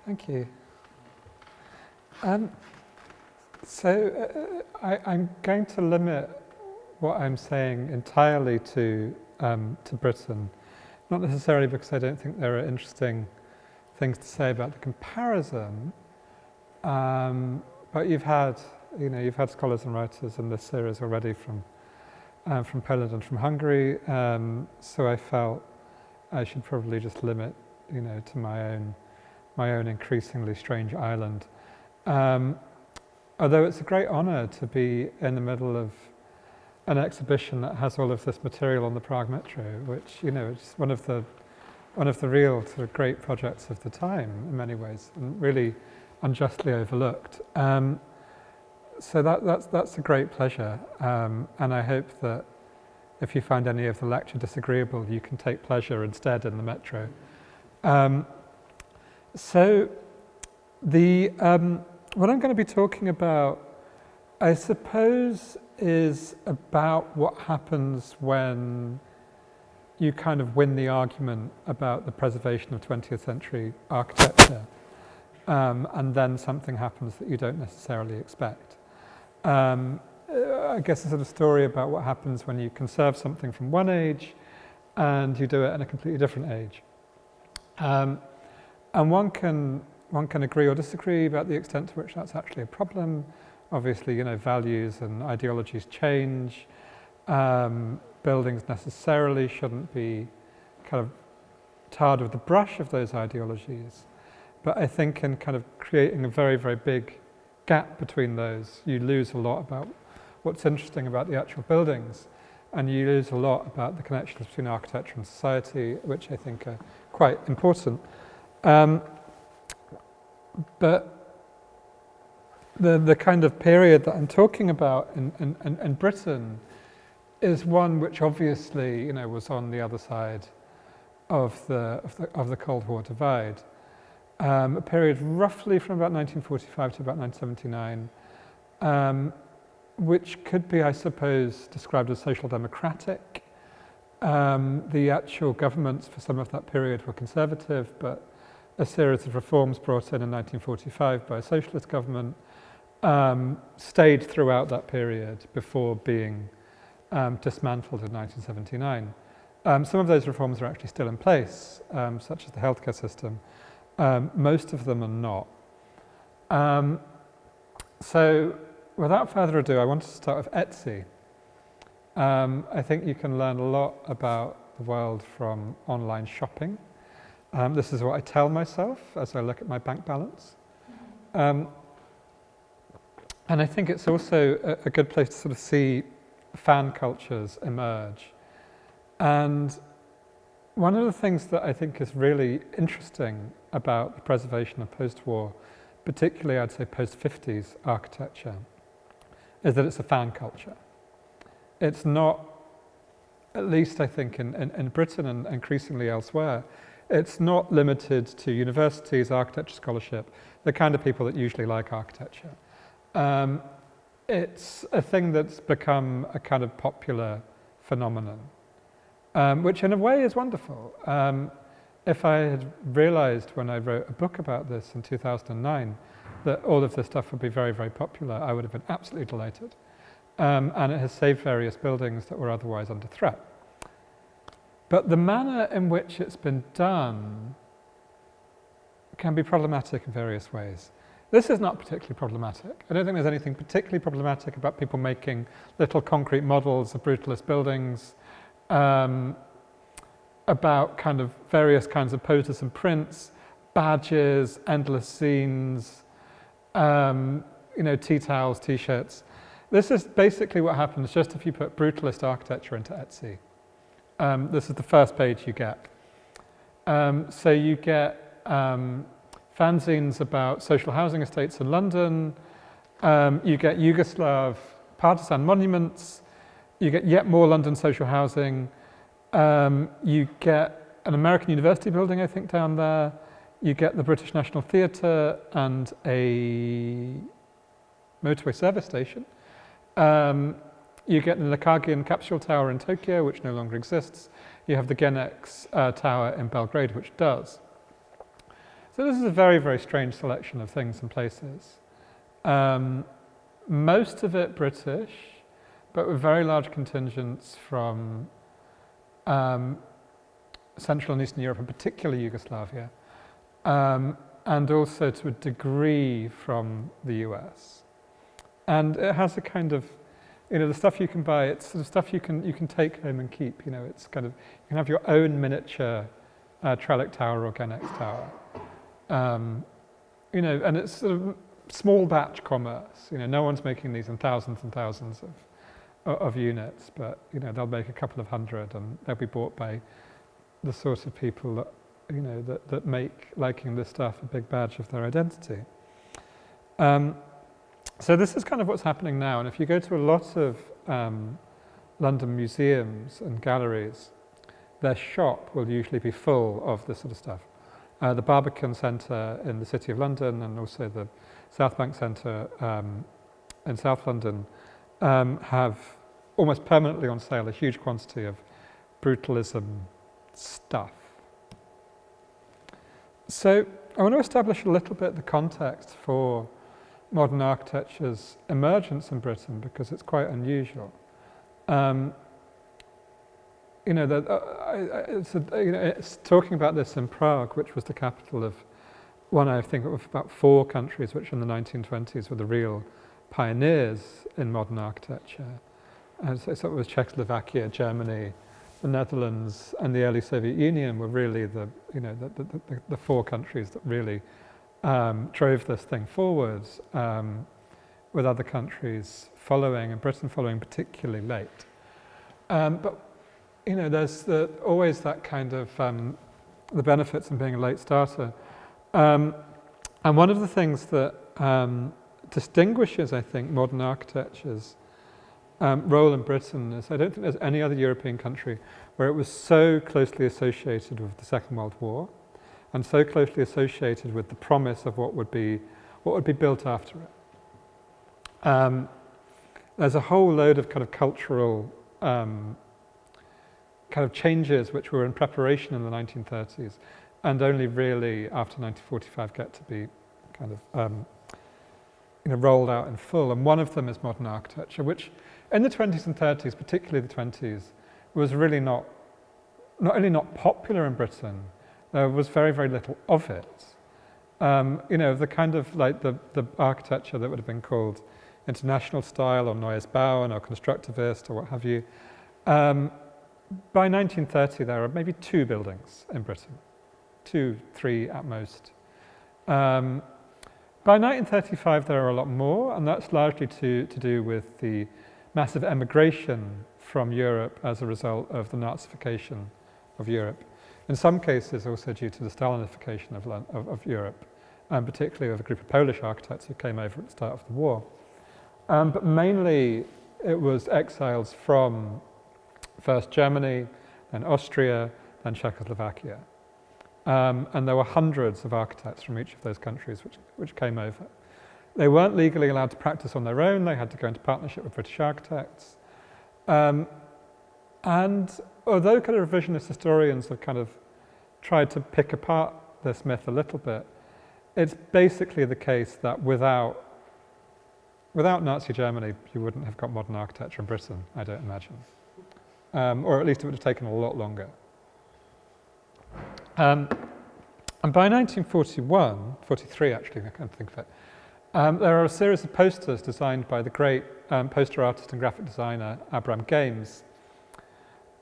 Thank you. I'm going to limit what I'm saying entirely to Britain, not necessarily because I don't think there are interesting things to say about the comparison, but you've had scholars and writers in this series already from Poland and from Hungary, so I felt I should probably just limit, to my own increasingly strange island. Although it's a great honour to be in the middle of an exhibition that has all of this material on the Prague Metro, which is one of the real sort of great projects of the time in many ways, and really unjustly overlooked. So that's a great pleasure, and I hope that if you find any of the lecture disagreeable, you can take pleasure instead in the Metro. So what I'm going to be talking about, I suppose, is about what happens when you kind of win the argument about the preservation of 20th century architecture, and then something happens that you don't necessarily expect. I guess a sort of story about what happens when you conserve something from one age and you do it in a completely different age. And one can agree or disagree about the extent to which that's actually a problem. Obviously, values and ideologies change. Buildings necessarily shouldn't be kind of tarred with the brush of those ideologies. But I think in kind of creating a very, very big gap between those, you lose a lot about what's interesting about the actual buildings, and you lose a lot about the connections between architecture and society, which I think are quite important. But the kind of period that I'm talking about in Britain is one which obviously was on the other side of the Cold War divide. A period roughly from about 1945 to about 1979, which could be, I suppose, described as social democratic. The actual governments for some of that period were conservative, but a series of reforms brought in 1945 by a socialist government stayed throughout that period before being dismantled in 1979. Some of those reforms are actually still in place, such as the healthcare system. Most of them are not. So without further ado, I wanted to start with Etsy. I think you can learn a lot about the world from online shopping. This is what I tell myself as I look at my bank balance. And I think it's also a good place to sort of see fan cultures emerge. And one of the things that I think is really interesting about the preservation of post-war, particularly I'd say post-50s architecture, is that it's a fan culture. It's not, at least I think in Britain and increasingly elsewhere, it's not limited to universities, architecture scholarship, the kind of people that usually like architecture. It's a thing that's become a kind of popular phenomenon, which in a way is wonderful. If I had realized when I wrote a book about this in 2009 that all of this stuff would be very, very popular, I would have been absolutely delighted. And it has saved various buildings that were otherwise under threat. But the manner in which it's been done can be problematic in various ways. This is not particularly problematic. I don't think there's anything particularly problematic about people making little concrete models of brutalist buildings, about kind of various kinds of posters and prints, badges, endless scenes, tea towels, t-shirts. This is basically what happens just if you put brutalist architecture into Etsy. This is the first page you get. So you get fanzines about social housing estates in London, you get Yugoslav partisan monuments, you get yet more London social housing, you get an American university building, I think, down there, you get the British National Theatre and a motorway service station. You get the Nakagian Capsule Tower in Tokyo, which no longer exists. You have the Genex Tower in Belgrade, which does. So this is a very, very strange selection of things and places. Most of it British, but with very large contingents from Central and Eastern Europe, and particularly Yugoslavia, and also to a degree from the US. And it has a kind of, the stuff you can buy, it's sort of stuff you can take home and keep. It's kind of, you can have your own miniature Trellick Tower or Genex Tower. And it's sort of small batch commerce. No one's making these in thousands and thousands of units, but they'll make a couple of hundred, and they'll be bought by the sort of people that that make liking this stuff a big badge of their identity. So this is kind of what's happening now, and if you go to a lot of London museums and galleries, their shop will usually be full of this sort of stuff. The Barbican Centre in the City of London, and also the South Bank Centre in South London, have almost permanently on sale a huge quantity of brutalism stuff. So I want to establish a little bit the context for modern architecture's emergence in Britain, because it's quite unusual. It's talking about this in Prague, which was the capital of one, I think, of about 4 countries which in the 1920s were the real pioneers in modern architecture. And so it was Czechoslovakia, Germany, the Netherlands, and the early Soviet Union were really the 4 countries that really drove this thing forwards, with other countries following, and Britain following particularly late. But there's always that kind of the benefits in being a late starter. And one of the things that distinguishes, I think, modern architecture's role in Britain is I don't think there's any other European country where it was so closely associated with the Second World War, and so closely associated with the promise of what would be built after it. There's a whole load of kind of cultural kind of changes which were in preparation in the 1930s, and only really after 1945 get to be kind of rolled out in full. And one of them is modern architecture, which in the 20s and 30s, particularly the 20s, was really not only not popular in Britain, there was very, very little of it. The kind of like the architecture that would have been called international style or Neues Bauen or constructivist or what have you. By 1930, there are maybe 2 buildings in Britain, 2, 3 at most. By 1935, there are a lot more, and that's largely to do with the massive emigration from Europe as a result of the Nazification of Europe. In some cases, also due to the Stalinification of Europe, and particularly of a group of Polish architects who came over at the start of the war. But mainly, it was exiles from first Germany, then Austria, then Czechoslovakia. And there were hundreds of architects from each of those countries which came over. They weren't legally allowed to practice on their own, they had to go into partnership with British architects. And although kind of revisionist historians have kind of tried to pick apart this myth a little bit, it's basically the case that without Nazi Germany, you wouldn't have got modern architecture in Britain, I don't imagine. Or at least it would have taken a lot longer. And by 1941, 43 actually, I can't think of it, there are a series of posters designed by the great poster artist and graphic designer Abraham Games,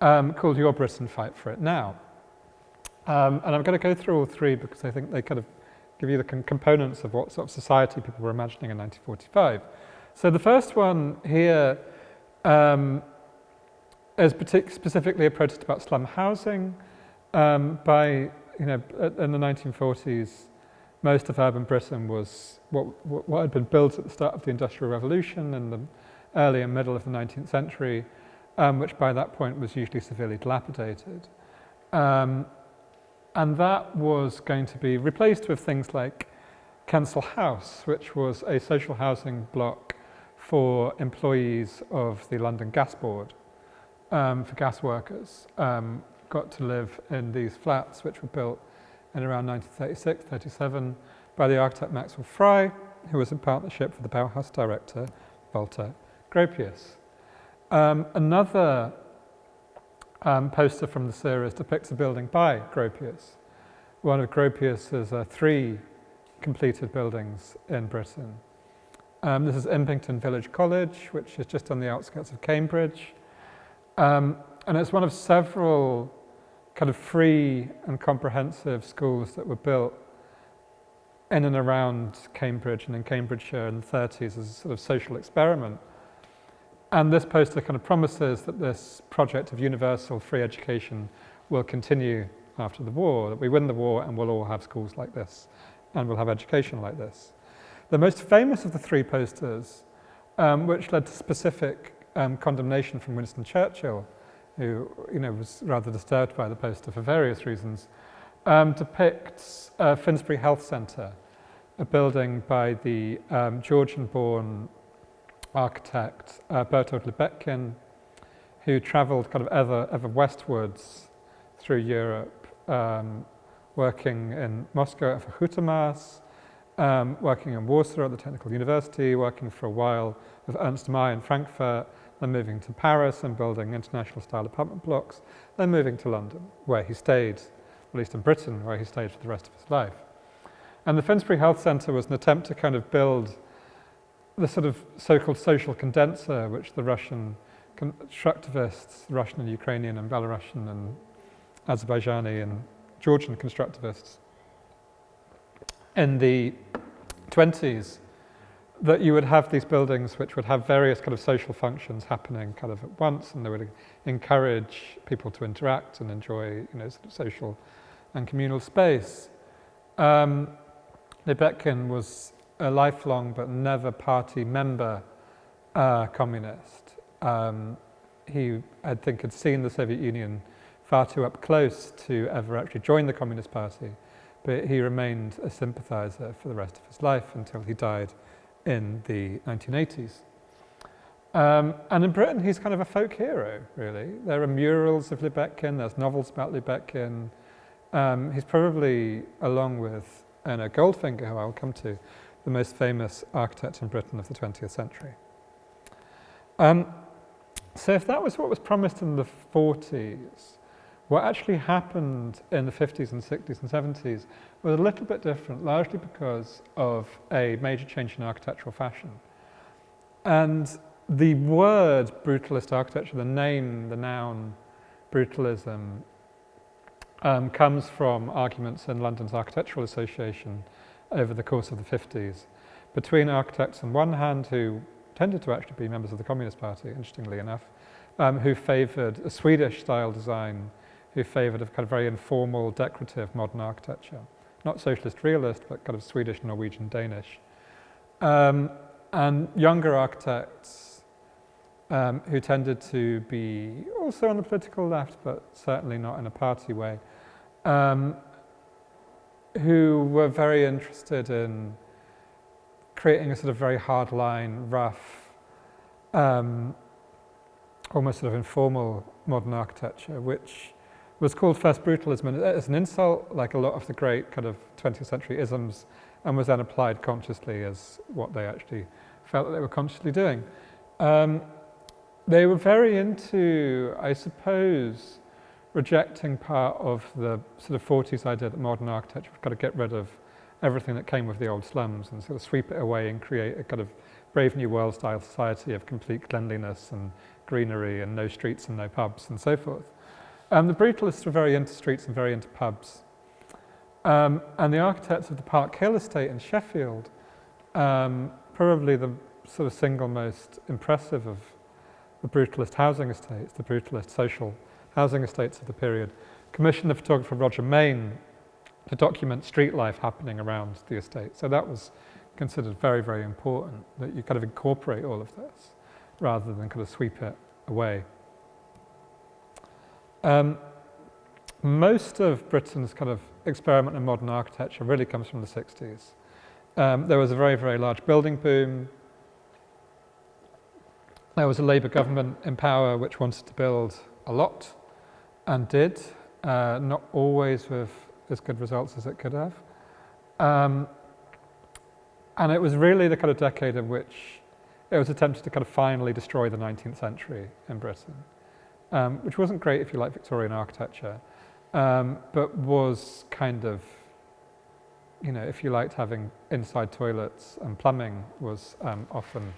called Your Britain, Fight for It Now. And I'm going to go through all 3 because I think they kind of give you the components of what sort of society people were imagining in 1945. So the first one here is specifically a protest about slum housing. In the 1940s, most of urban Britain was what had been built at the start of the Industrial Revolution in the early and middle of the 19th century, which by that point was usually severely dilapidated. And that was going to be replaced with things like Kensal House, which was a social housing block for employees of the London Gas Board, for gas workers. Got to live in these flats which were built in around 1936-37 by the architect Maxwell Fry, who was in partnership with the Bauhaus director Walter Gropius. Another poster from the series depicts a building by Gropius. One of Gropius's 3 completed buildings in Britain. This is Impington Village College, which is just on the outskirts of Cambridge. And it's one of several kind of free and comprehensive schools that were built in and around Cambridge and in Cambridgeshire in the 30s as a sort of social experiment. And this poster kind of promises that this project of universal free education will continue after the war, that we win the war and we'll all have schools like this and we'll have education like this. The most famous of the 3 posters, which led to specific condemnation from Winston Churchill, who was rather disturbed by the poster for various reasons, depicts Finsbury Health Centre, a building by the Georgian-born architect Bertold Libetkin, who travelled kind of ever westwards through Europe, working in Moscow at Hutemas, working in Warsaw at the Technical University, working for a while with Ernst Mayr in Frankfurt, then moving to Paris and building international style apartment blocks, then moving to London, where he stayed, at least in Britain, where he stayed for the rest of his life. And the Finsbury Health Centre was an attempt to kind of build the sort of so-called social condenser, which the Russian constructivists, Russian and Ukrainian and Belarusian and Azerbaijani and Georgian constructivists in the 20s, that you would have these buildings which would have various kind of social functions happening kind of at once, and they would encourage people to interact and enjoy, sort of social and communal space. Libetkin was a lifelong but never party member communist. He, I think, had seen the Soviet Union far too up close to ever actually join the Communist Party, but he remained a sympathizer for the rest of his life until he died in the 1980s. And in Britain, he's kind of a folk hero, really. There are murals of Libetkin, there's novels about Libetkin. He's probably, along with Goldfinger, who I'll come to, the most famous architect in Britain of the 20th century. So if that was what was promised in the 40s, what actually happened in the 50s and 60s and 70s was a little bit different, largely because of a major change in architectural fashion. And the word brutalist architecture, the name, the noun brutalism, comes from arguments in London's Architectural Association over the course of the 50s between architects on one hand, who tended to actually be members of the Communist Party, interestingly enough, who favoured a Swedish-style design, who favoured a kind of very informal, decorative modern architecture. Not socialist realist, but kind of Swedish, Norwegian, Danish. And younger architects who tended to be also on the political left, but certainly not in a party way, who were very interested in creating a sort of very hard line, rough, almost sort of informal modern architecture, which was called first brutalism as an insult, like a lot of the great kind of 20th century isms, and was then applied consciously as what they actually felt that they were consciously doing. They were very into, I suppose, rejecting part of the sort of 40s idea that modern architecture would kind of get rid of everything that came with the old slums and sort of sweep it away and create a kind of Brave New World style society of complete cleanliness and greenery and no streets and no pubs and so forth. The brutalists were very into streets and very into pubs. And the architects of the Park Hill estate in Sheffield, probably the sort of single most impressive of the brutalist housing estates, the brutalist social housing estates of the period, commissioned the photographer Roger Main to document street life happening around the estate. So that was considered very, very important, that you kind of incorporate all of this rather than kind of sweep it away. Most of Britain's kind of experiment in modern architecture really comes from the 60s. There was a very, very large building boom. There was a Labour government in power which wanted to build a lot and did, not always with as good results as it could have. And it was really the kind of decade in which it was attempted to kind of finally destroy the 19th century in Britain, which wasn't great if you like Victorian architecture, but was kind of, if you liked having inside toilets and plumbing, was often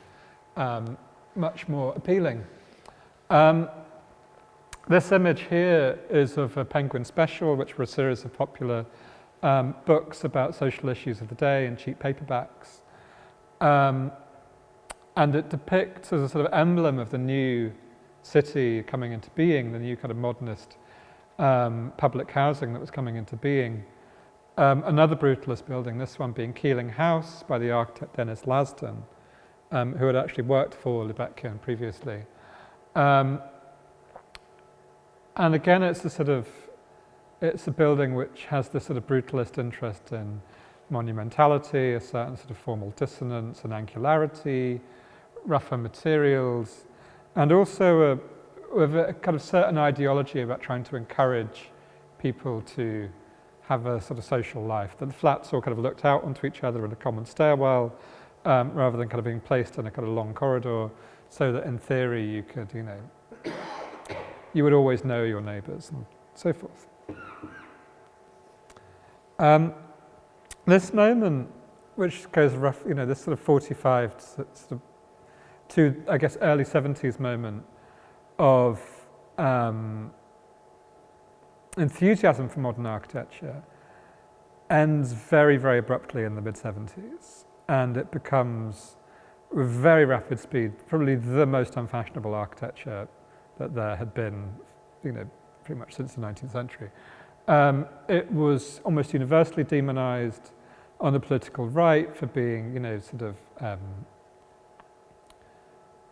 much more appealing. This image here is of a Penguin Special, which were a series of popular books about social issues of the day in cheap paperbacks. And it depicts as a sort of emblem of the new city coming into being, the new kind of modernist public housing that was coming into being. Another brutalist building, this one being Keeling House by the architect Dennis Lasdon, who had actually worked for Uzbekistan previously. And again, it's a building which has this sort of brutalist interest in monumentality, a certain sort of formal dissonance and angularity, rougher materials, and also with a kind of certain ideology about trying to encourage people to have a sort of social life, that the flats all kind of looked out onto each other in a common stairwell, rather than kind of being placed in a kind of long corridor, so that in theory you could, you would always know your neighbours and so forth. This moment, which goes this sort of 45 to I guess early 70s moment of enthusiasm for modern architecture, ends very, very abruptly in the mid-70s, and it becomes, with very rapid speed, probably the most unfashionable architecture that there had been, pretty much since the 19th century. It was almost universally demonized on the political right for being,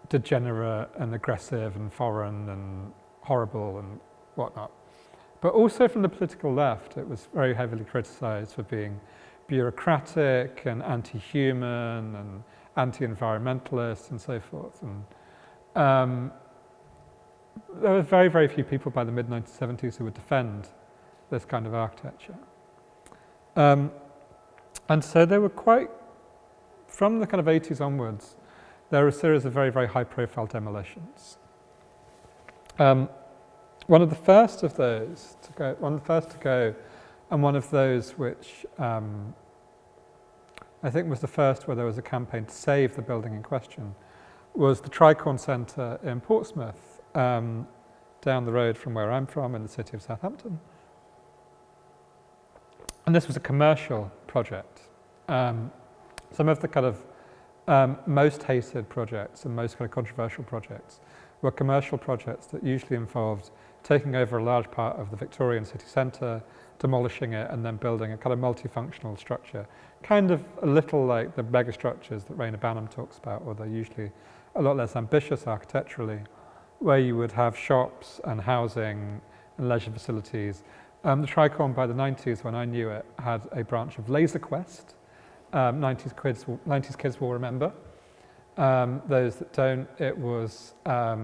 degenerate and aggressive and foreign and horrible and whatnot. But also from the political left, it was very heavily criticized for being bureaucratic and anti-human and anti-environmentalist and so forth. And there were very, very few people by the mid-1970s who would defend this kind of architecture. And so they were from the kind of 80s onwards, there were a series of very, very high-profile demolitions. One of the first to go, and one of those which I think was the first where there was a campaign to save the building in question, was the Tricorn Centre in Portsmouth, down the road from where I'm from in the city of Southampton. And this was a commercial project. Some of the kind of most hated projects and most kind of controversial projects were commercial projects that usually involved taking over a large part of the Victorian city centre, demolishing it, and then building a kind of multifunctional structure, kind of a little like the megastructures that Rainer Banham talks about, although usually a lot less ambitious architecturally, where you would have shops and housing and leisure facilities. The Tricorn by the 90s, when I knew it, had a branch of Laser Quest. 90s kids will remember. Those that don't, it was a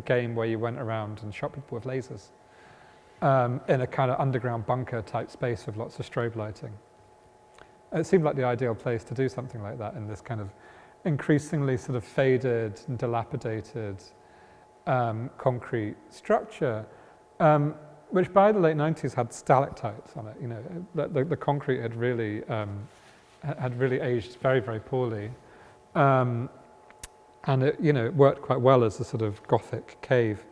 game where you went around and shot people with lasers in a kind of underground bunker type space with lots of strobe lighting. It seemed like the ideal place to do something like that in this kind of increasingly sort of faded and dilapidated concrete structure, which by the late 90s had stalactites on it. The concrete had really aged very, very poorly. And it worked quite well as a sort of Gothic cave.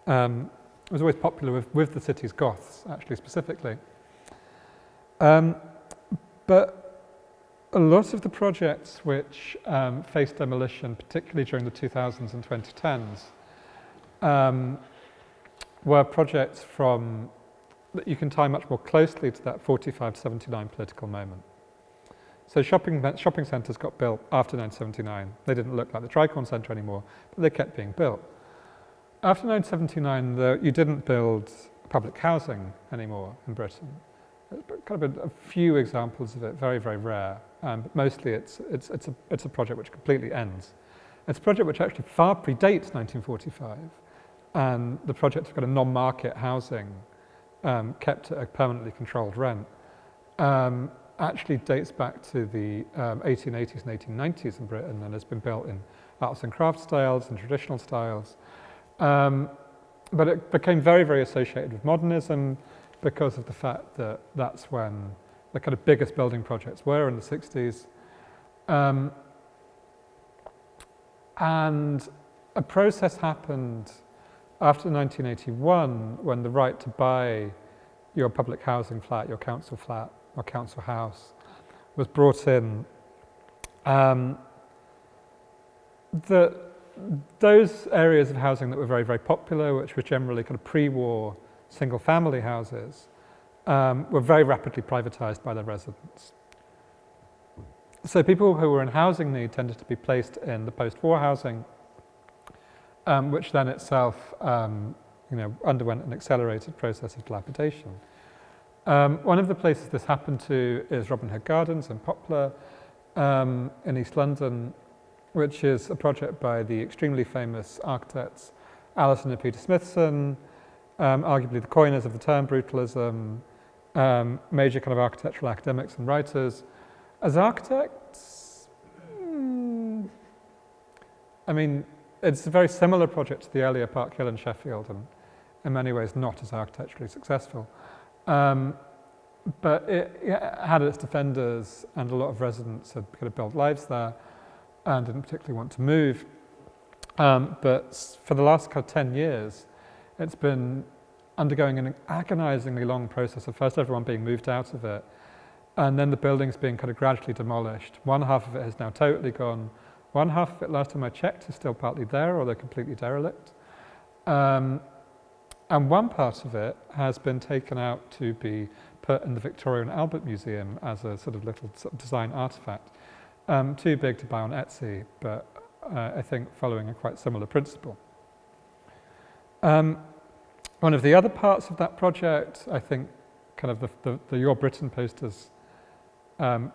It was always popular with the city's Goths, actually, specifically. But a lot of the projects which faced demolition, particularly during the 2000s and 2010s, were projects that you can tie much more closely to that 45 to 79 political moment. So shopping centres got built after 1979. They didn't look like the Tricorn Centre anymore, but they kept being built. After 1979, you didn't build public housing anymore in Britain. Kind of a few examples of it, very, very rare. But mostly it's a project which completely ends. It's a project which actually far predates 1945, and the project of kind of non-market housing kept at a permanently controlled rent, actually dates back to the 1880s and 1890s in Britain, and has been built in arts and crafts styles and traditional styles. But it became very, very associated with modernism because of the fact that that's when the kind of biggest building projects were in the 60s. And a process happened after 1981 when the right to buy your public housing flat, your council flat or council house was brought in. Those areas of housing that were very, very popular, which were generally kind of pre-war single-family houses, were very rapidly privatized by their residents. So people who were in housing need tended to be placed in the post-war housing, which then itself underwent an accelerated process of dilapidation. One of the places this happened to is Robin Hood Gardens in Poplar in East London, which is a project by the extremely famous architects Alison and Peter Smithson, arguably the coiners of the term brutalism, major kind of architectural academics and writers. As architects, I mean, it's a very similar project to the earlier Park Hill in Sheffield, and in many ways not as architecturally successful. But it had its defenders, and a lot of residents had kind of built lives there and didn't particularly want to move. But for the last kind of 10 years, it's been undergoing an agonizingly long process of first everyone being moved out of it, and then the buildings being kind of gradually demolished. One half of it has now totally gone. One half of it, last time I checked, is still partly there, or they're completely derelict. And one part of it has been taken out to be put in the Victoria and Albert Museum as a sort of little sort of design artifact. Too big to buy on Etsy, but I think following a quite similar principle. One of the other parts of that project, I think kind of the Your Britain posters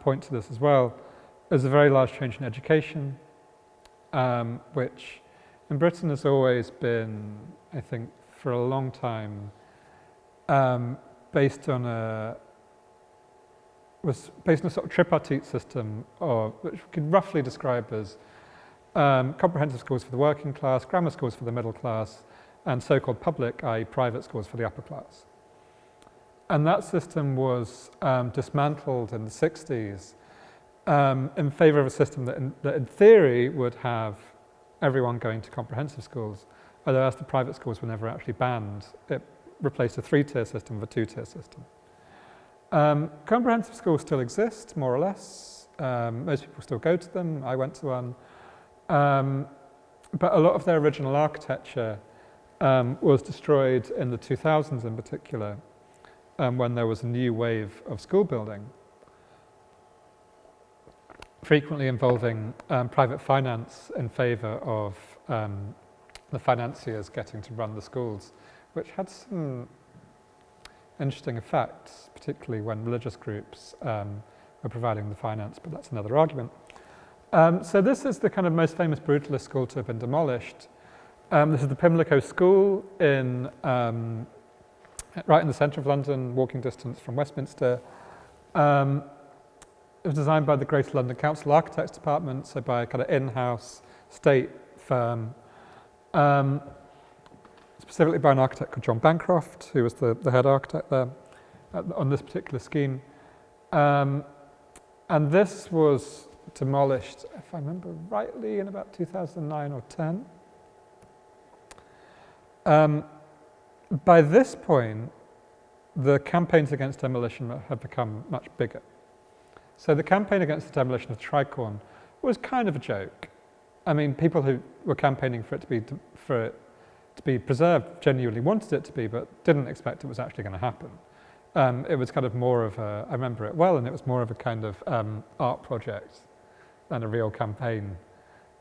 point to this as well, is a very large change in education, which in Britain has always been, I think, for a long time, based on a sort of tripartite system, which we could roughly describe as comprehensive schools for the working class, grammar schools for the middle class, and so-called public, i.e. private schools for the upper class. And that system was dismantled in the 60s in favour of a system that in theory would have everyone going to comprehensive schools, although as the private schools were never actually banned, it replaced a 3-tier system with a 2-tier system. Comprehensive schools still exist, more or less. Most people still go to them. I went to one. But a lot of their original architecture was destroyed in the 2000s in particular, when there was a new wave of school building, frequently involving private finance in favour of the financiers getting to run the schools, which had some interesting effects, particularly when religious groups were providing the finance, but that's another argument. So this is the kind of most famous brutalist school to have been demolished. This is the Pimlico School in right in the centre of London, walking distance from Westminster. It was designed by the Greater London Council Architects Department, so by a kind of in-house state firm, specifically by an architect called John Bancroft, who was the head architect there on this particular scheme. And this was demolished, if I remember rightly, in about 2009 or 10. By this point, the campaigns against demolition have become much bigger. So the campaign against the demolition of the Tricorn was kind of a joke. I mean, people who were campaigning for it to be preserved genuinely wanted it to be, but didn't expect it was actually going to happen. It was kind of more of a, I remember it well, and it was more of a kind of art project than a real campaign,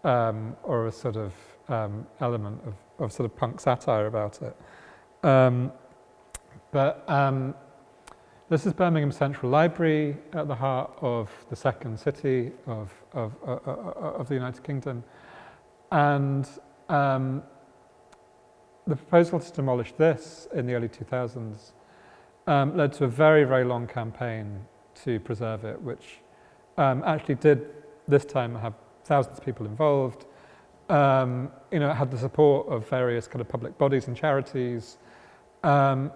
or a sort of element of sort of punk satire about it. This is Birmingham Central Library at the heart of the second city of the United Kingdom. And the proposal to demolish this in the early 2000s led to a very, very long campaign to preserve it, which actually did this time have thousands of people involved. It had the support of various kind of public bodies and charities. It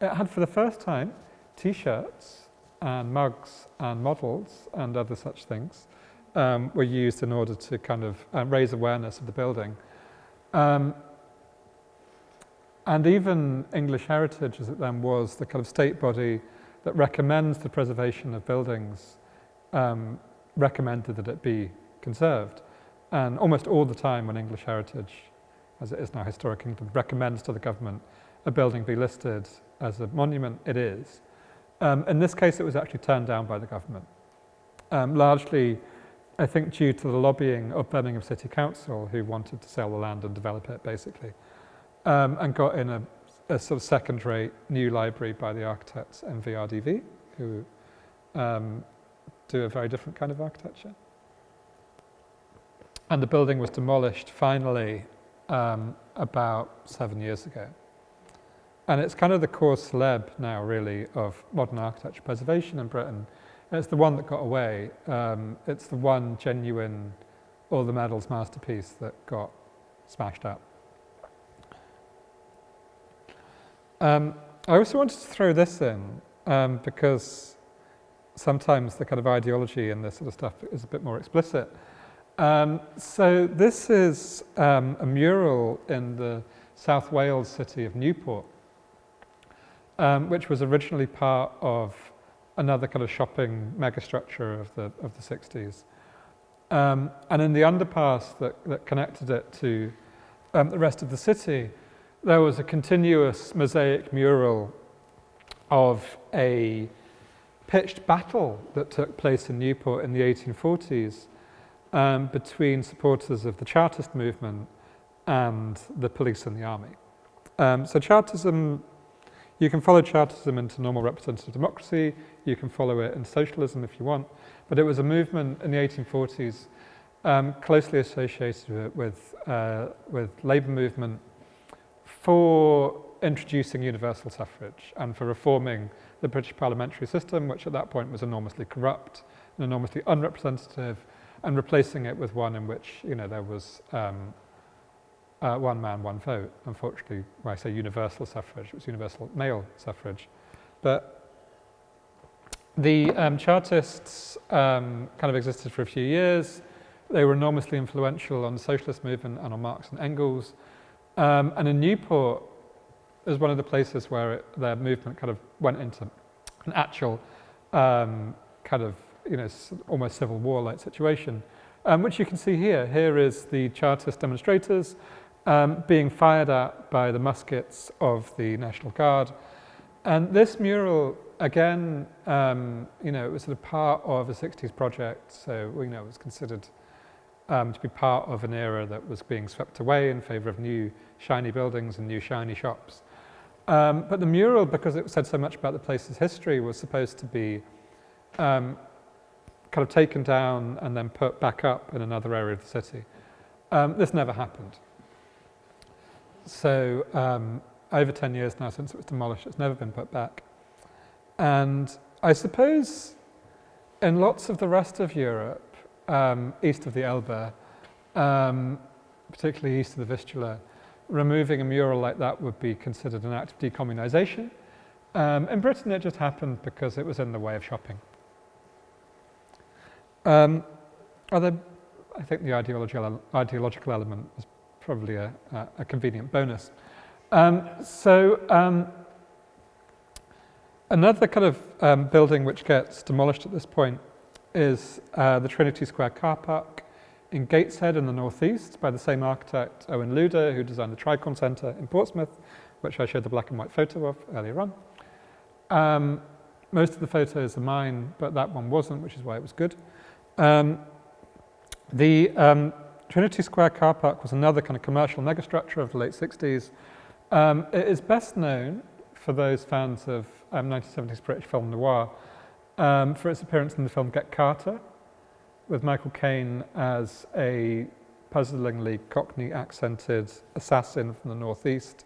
had, for the first time, T-shirts and mugs and models and other such things were used in order to kind of raise awareness of the building. And even English Heritage, as it then was, the kind of state body that recommends the preservation of buildings, recommended that it be conserved. And almost all the time when English Heritage, as it is now Historic England, recommends to the government a building be listed as a monument, it is. In this case, it was actually turned down by the government. Largely, I think, due to the lobbying of Birmingham City Council, who wanted to sell the land and develop it, basically, and got in a sort of second-rate new library by the architects NVRDV, who do a very different kind of architecture. And the building was demolished finally about 7 years ago. And it's kind of the cause célèbre now, really, of modern architecture preservation in Britain. And it's the one that got away. It's the one genuine, all the medals masterpiece that got smashed up. I also wanted to throw this in because sometimes the kind of ideology in this sort of stuff is a bit more explicit. So this is a mural in the South Wales city of Newport, which was originally part of another kind of shopping megastructure of the 60s. And in the underpass that connected it to the rest of the city, there was a continuous mosaic mural of a pitched battle that took place in Newport in the 1840s between supporters of the Chartist movement and the police and the army. So Chartism, you can follow Chartism into normal representative democracy, you can follow it in socialism if you want, but it was a movement in the 1840s closely associated with labour movement for introducing universal suffrage and for reforming the British parliamentary system, which at that point was enormously corrupt and enormously unrepresentative, and replacing it with one in which there was one man, one vote. Unfortunately, when I say universal suffrage, it was universal male suffrage. But the Chartists kind of existed for a few years. They were enormously influential on the socialist movement and on Marx and Engels. And in Newport is one of the places where their movement kind of went into an actual kind of almost civil war-like situation, which you can see here. Here is the Chartist demonstrators being fired at by the muskets of the National Guard. And this mural, again, it was sort of part of a 60s project, so it was considered to be part of an era that was being swept away in favour of new shiny buildings and new shiny shops. But the mural, because it said so much about the place's history, was supposed to be kind of taken down and then put back up in another area of the city. This never happened. So over 10 years now since it was demolished, it's never been put back. And I suppose in lots of the rest of Europe, east of the Elbe, particularly east of the Vistula, removing a mural like that would be considered an act of decommunization. In Britain, it just happened because it was in the way of shopping. Although I think the ideological element was probably a convenient bonus. Another kind of building which gets demolished at this point is the Trinity Square car park in Gateshead in the northeast by the same architect, Owen, who designed the Tricorn Centre in Portsmouth, which I showed the black and white photo of earlier on. Most of the photos are mine, but that one wasn't, which is why it was good. The Trinity Square car park was another kind of commercial megastructure of the late 60s. It is best known for those fans of 1970s British film noir for its appearance in the film Get Carter, with Michael Caine as a puzzlingly Cockney-accented assassin from the northeast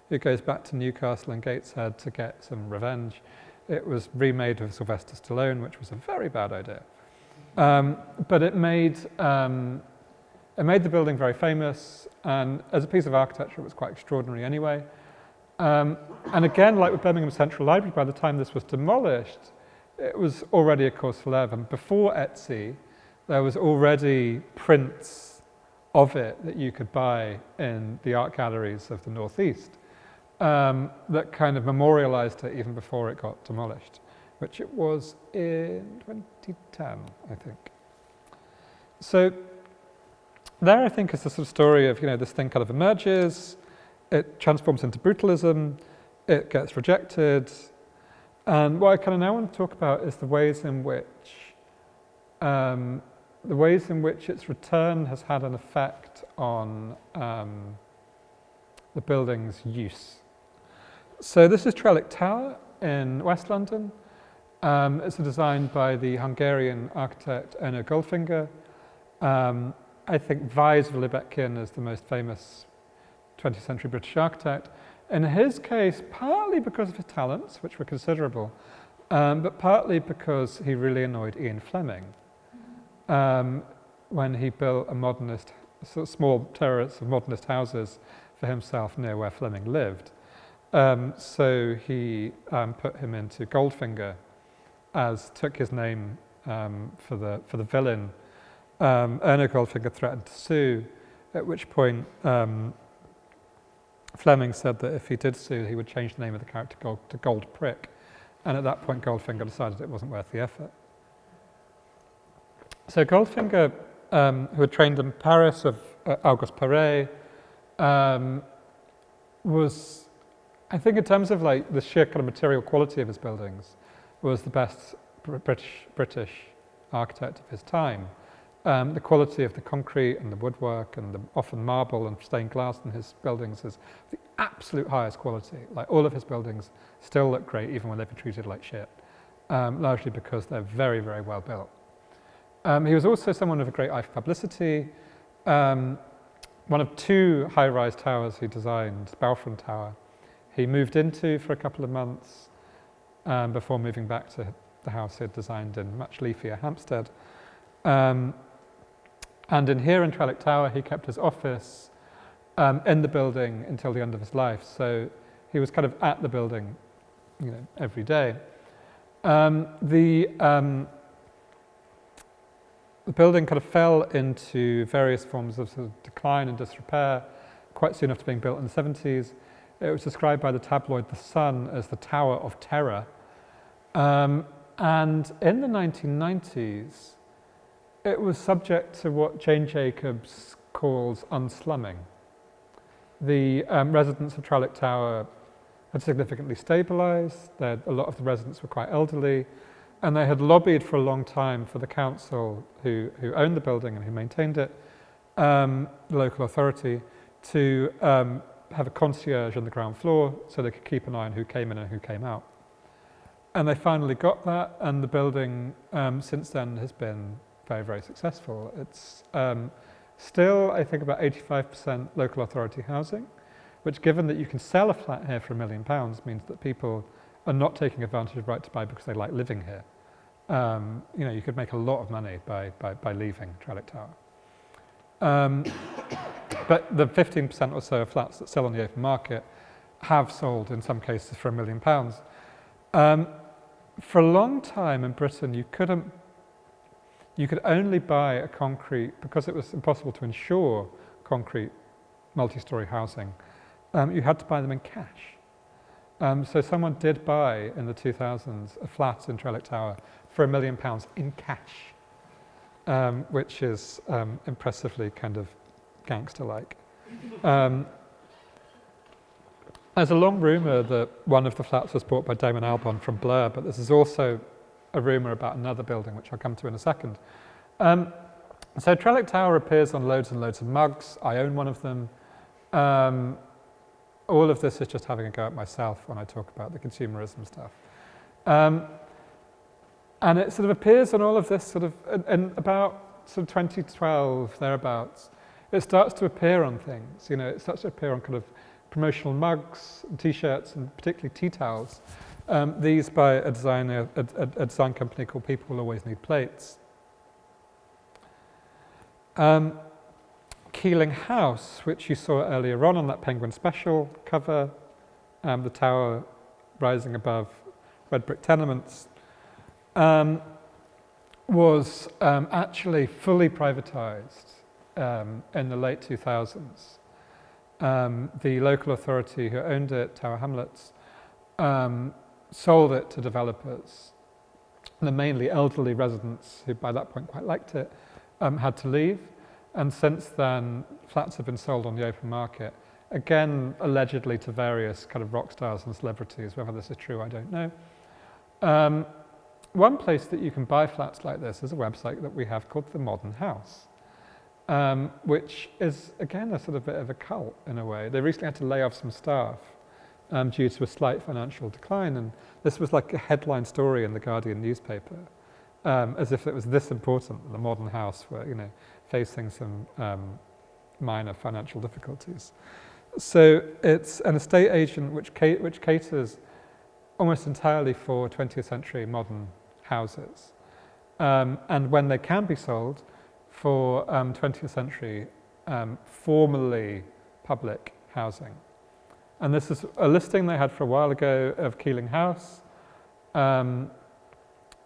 who goes back to Newcastle and Gateshead to get some revenge. It was remade with Sylvester Stallone, which was a very bad idea. But it made the building very famous, and as a piece of architecture, it was quite extraordinary anyway. And again, like with Birmingham Central Library, by the time this was demolished, it was already a cause célèbre. And before Etsy, there was already prints of it that you could buy in the art galleries of the Northeast that kind of memorialized it even before it got demolished, which it was in 2010, I think. So there, I think, is the sort of story of, this thing kind of emerges, it transforms into brutalism, it gets rejected, and what I kind of now want to talk about is the ways in which its return has had an effect on the building's use. So this is Trellick Tower in West London. It's designed by the Hungarian architect Erno Goldfinger. I think vies Vlibeckyan as the most famous 20th century British architect. In his case, partly because of his talents, which were considerable, but partly because he really annoyed Ian Fleming when he built a modernist, sort of small turrets of modernist houses for himself near where Fleming lived. So he put him into Goldfinger, took his name for the villain. Erno Goldfinger threatened to sue, at which point Fleming said that if he did sue, he would change the name of the character to Gold Prick, and at that point Goldfinger decided it wasn't worth the effort. So Goldfinger, who had trained in Paris of Auguste Perret, was, I think in terms of like the sheer kind of material quality of his buildings, was the best British architect of his time. The quality of the concrete and the woodwork and the often marble and stained glass in his buildings is the absolute highest quality. Like all of his buildings still look great even when they've been treated like shit, largely because they're very, very well built. He was also someone with a great eye for publicity. One of two high-rise towers he designed, Balfron Tower, he moved into for a couple of months before moving back to the house he had designed in much leafier Hampstead. And in Trellick Tower, he kept his office in the building until the end of his life. So he was kind of at the building, every day. The building kind of fell into various forms of sort of decline and disrepair quite soon after being built in the 70s. It was described by the tabloid The Sun as the Tower of Terror. And in the 1990s, it was subject to what Jane Jacobs calls unslumming. The residents of Trellick Tower had significantly stabilised. A lot of the residents were quite elderly, and they had lobbied for a long time for the council who owned the building and who maintained it, the local authority, to have a concierge on the ground floor so they could keep an eye on who came in and who came out. And they finally got that, and the building since then has been very, very successful. It's still, I think, about 85% local authority housing, which, given that you can sell a flat here for £1 million, means that people are not taking advantage of right to buy because they like living here. You could make a lot of money by leaving Trellick Tower. But the 15% or so of flats that sell on the open market have sold in some cases for £1 million. For a long time in Britain, you could only buy a concrete, because it was impossible to insure concrete multi-storey housing, you had to buy them in cash. So someone did buy in the 2000s a flat in Trellick Tower for £1 million in cash, which is impressively kind of gangster-like. There's a long rumour that one of the flats was bought by Damon Albarn from Blur, but this is also a rumour about another building, which I'll come to in a second. So Trellick Tower appears on loads and loads of mugs. I own one of them. All of this is just having a go at myself when I talk about the consumerism stuff. And it sort of appears on all of this sort of, in about sort of 2012, thereabouts, it starts to appear on things. It starts to appear on kind of promotional mugs, t-shirts, and particularly tea towels. These by a design company called People Will Always Need Plates. Keeling House, which you saw earlier on that Penguin Special cover, the tower rising above red brick tenements, was actually fully privatized in the late 2000s. The local authority who owned it, Tower Hamlets, sold it to developers. The mainly elderly residents, who by that point quite liked it, had to leave. And since then, flats have been sold on the open market, again, allegedly to various kind of rock stars and celebrities. Whether this is true, I don't know. One place that you can buy flats like this is a website that we have called The Modern House, which is, again, a sort of bit of a cult in a way. They recently had to lay off some staff due to a slight financial decline, and this was like a headline story in the Guardian newspaper, as if it was this important that The Modern House were, facing some minor financial difficulties. So it's an estate agent which caters almost entirely for 20th century modern houses. And when they can be sold, for 20th century formerly public housing. And this is a listing they had for a while ago of Keeling House. And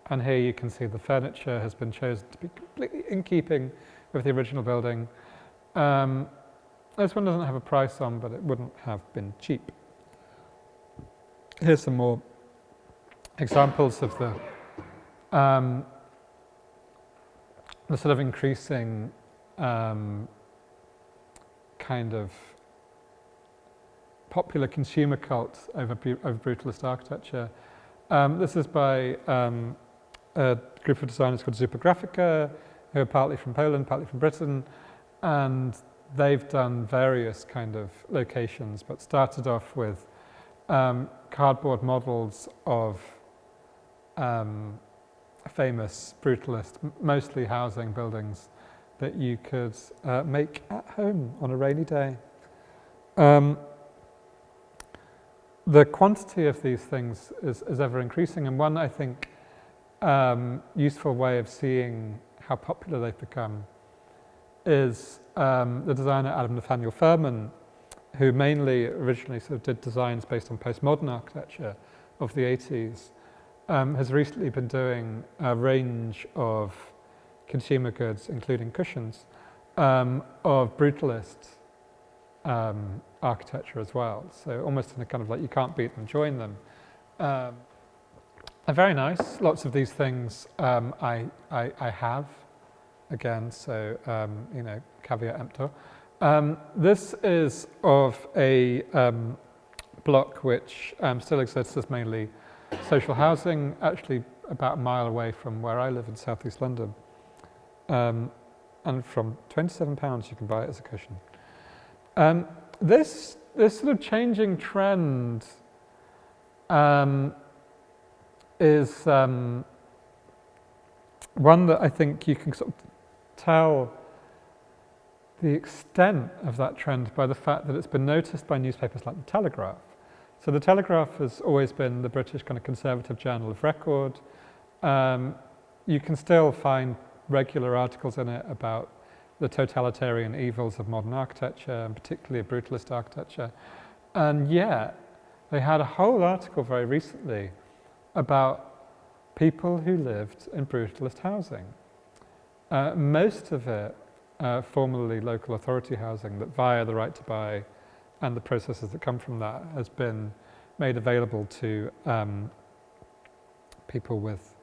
here you can see the furniture has been chosen to be completely in keeping with the original building. This one doesn't have a price on, but it wouldn't have been cheap. Here's some more examples of the sort of increasing kind of popular consumer cult over brutalist architecture. This is by a group of designers called Zupa, who are partly from Poland, partly from Britain, and they've done various kind of locations, but started off with cardboard models of famous brutalist, mostly housing buildings that you could make at home on a rainy day. The quantity of these things is ever increasing, and one, I think, useful way of seeing how popular they've become is the designer Adam Nathaniel Furman, who mainly originally sort of did designs based on postmodern architecture of the 80s, has recently been doing a range of consumer goods, including cushions, of brutalist architecture as well. So almost in a kind of like you can't beat them, join them. They're very nice. Lots of these things I have, again, so, caveat emptor. This is of a block which still exists as mainly social housing, actually about a mile away from where I live in southeast London. And from £27 you can buy it as a cushion. This sort of changing trend is one that I think you can sort of tell the extent of that trend by the fact that it's been noticed by newspapers like The Telegraph. So The Telegraph has always been the British kind of conservative journal of record. You can still find regular articles in it about the totalitarian evils of modern architecture, and particularly of brutalist architecture. And yet, they had a whole article very recently about people who lived in brutalist housing. Most of it formerly local authority housing that via the right to buy and the processes that come from that has been made available to people with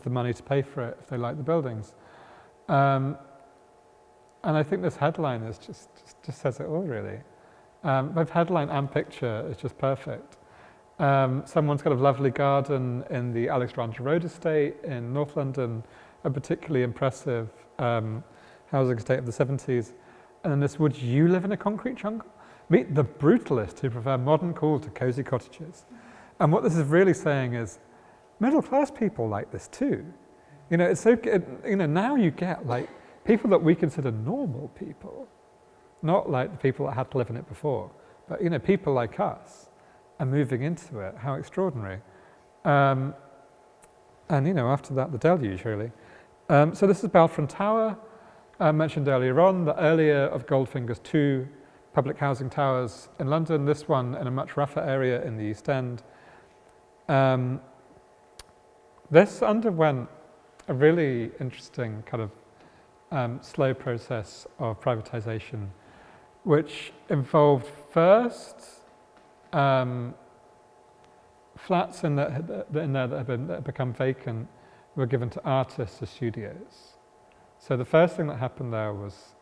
the money to pay for it if they like the buildings. And I think this headline is just says it all, really. Both headline and picture is just perfect. Someone's got a lovely garden in the Alexandra Road estate in North London, a particularly impressive housing estate of the 70s. And then this, would you live in a concrete jungle? Meet the brutalists who prefer modern cool to cozy cottages. And what this is really saying is, middle class people like this too. It's so, now you get like people that we consider normal people, not like the people that had to live in it before, But, you know, people like us are moving into it. How extraordinary. And, you know, after that, the deluge, really. So this is Balfron Tower, mentioned earlier on, the earlier of Goldfinger's 2 public housing towers in London, this one in a much rougher area in the East End. This underwent a really interesting kind of slow process of privatization, which involved first flats in there that had become vacant were given to artists as studios. So the first thing that happened there was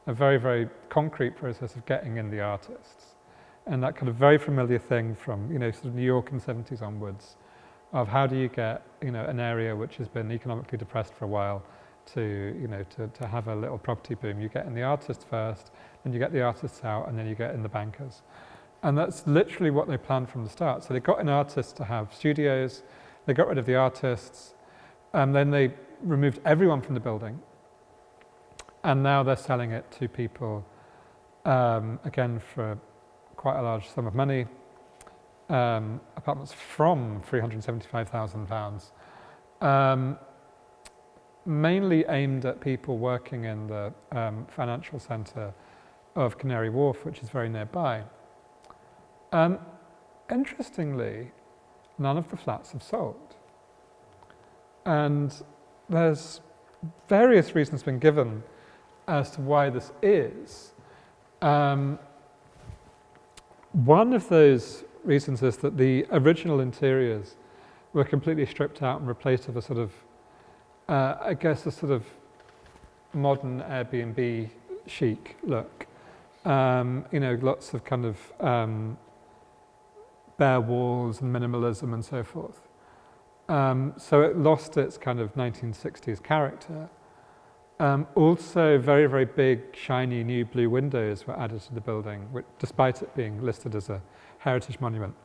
a very, very concrete process of getting in the artists. And that kind of very familiar thing from, you know, sort of New York in the 70s onwards, of how do you get, you know, an area which has been economically depressed for a while to, you know, to have a little property boom. You get in the artists first, then you get the artists out, and then you get in the bankers. And that's literally what they planned from the start. So they got in artists to have studios, they got rid of the artists, and then they removed everyone from the building. And now they're selling it to people, again, for quite a large sum of money. Apartments from £375,000, mainly aimed at people working in the financial centre of Canary Wharf, which is very nearby. Interestingly, none of the flats have sold. And there's various reasons been given as to why this is. One of those reasons is that the original interiors were completely stripped out and replaced with a sort of, I guess, a sort of modern Airbnb chic look. You know, lots of kind of bare walls and minimalism and so forth. So it lost its kind of 1960s character. Also, very, very big, shiny new blue windows were added to the building, despite it being listed as a heritage monument,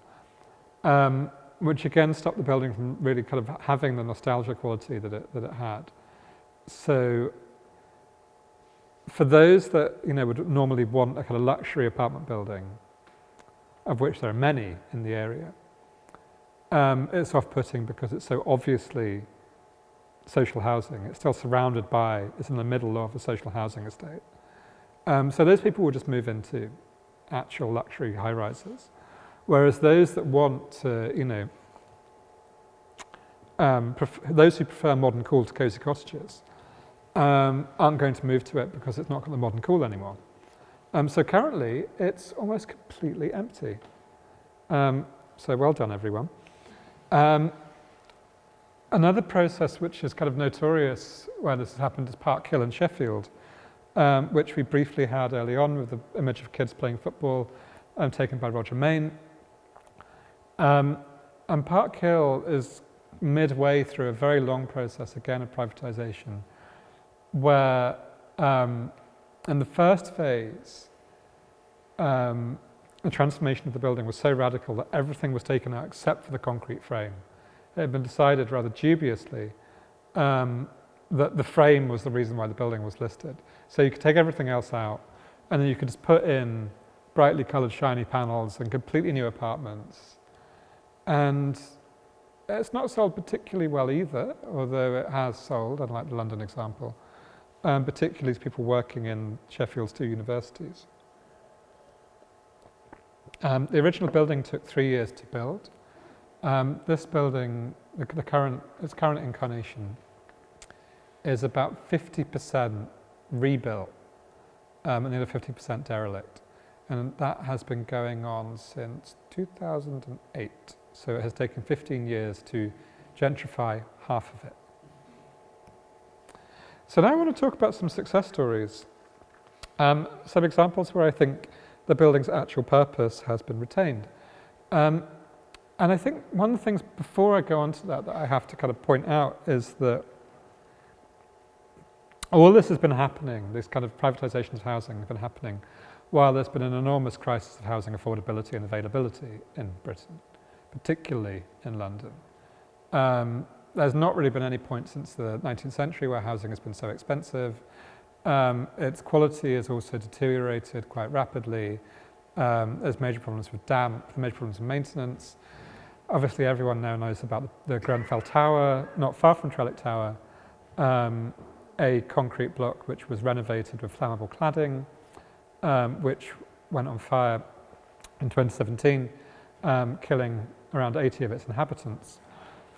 which again stopped the building from really kind of having the nostalgia quality that it had. So, for those that, you know, would normally want a kind of luxury apartment building, of which there are many in the area, it's off-putting because it's so obviously social housing. It's still surrounded by, it's in the middle of a social housing estate. So those people will just move into actual luxury high-rises. Whereas those that want to, you know, those who prefer modern cool to cosy cottages aren't going to move to it because it's not got the modern cool anymore. So currently, it's almost completely empty. So well done, everyone. Another process which is kind of notorious where this has happened is Park Hill in Sheffield, which we briefly had early on with the image of kids playing football taken by Roger Main. And Park Hill is midway through a very long process, again, of privatisation, where in the first phase, the transformation of the building was so radical that everything was taken out except for the concrete frame. It had been decided rather dubiously that the frame was the reason why the building was listed. So you could take everything else out, and then you could just put in brightly coloured shiny panels and completely new apartments. And it's not sold particularly well either, although it has sold, unlike the London example, particularly to people working in Sheffield's 2 universities. The original building took 3 years to build. This building, its current incarnation, is about 50% rebuilt and the other 50% derelict. And that has been going on since 2008. So it has taken 15 years to gentrify half of it. So now I want to talk about some success stories. Some examples where I think the building's actual purpose has been retained. And I think one of the things before I go on to that I have to kind of point out is that all this has been happening, this kind of privatisation of housing has been happening while there's been an enormous crisis of housing affordability and availability in Britain, particularly in London. There's not really been any point since the 19th century where housing has been so expensive. Its quality has also deteriorated quite rapidly. There's major problems with damp, major problems with maintenance. Obviously, everyone now knows about the Grenfell Tower, not far from Trellick Tower, a concrete block which was renovated with flammable cladding, which went on fire in 2017, killing around 80 of its inhabitants.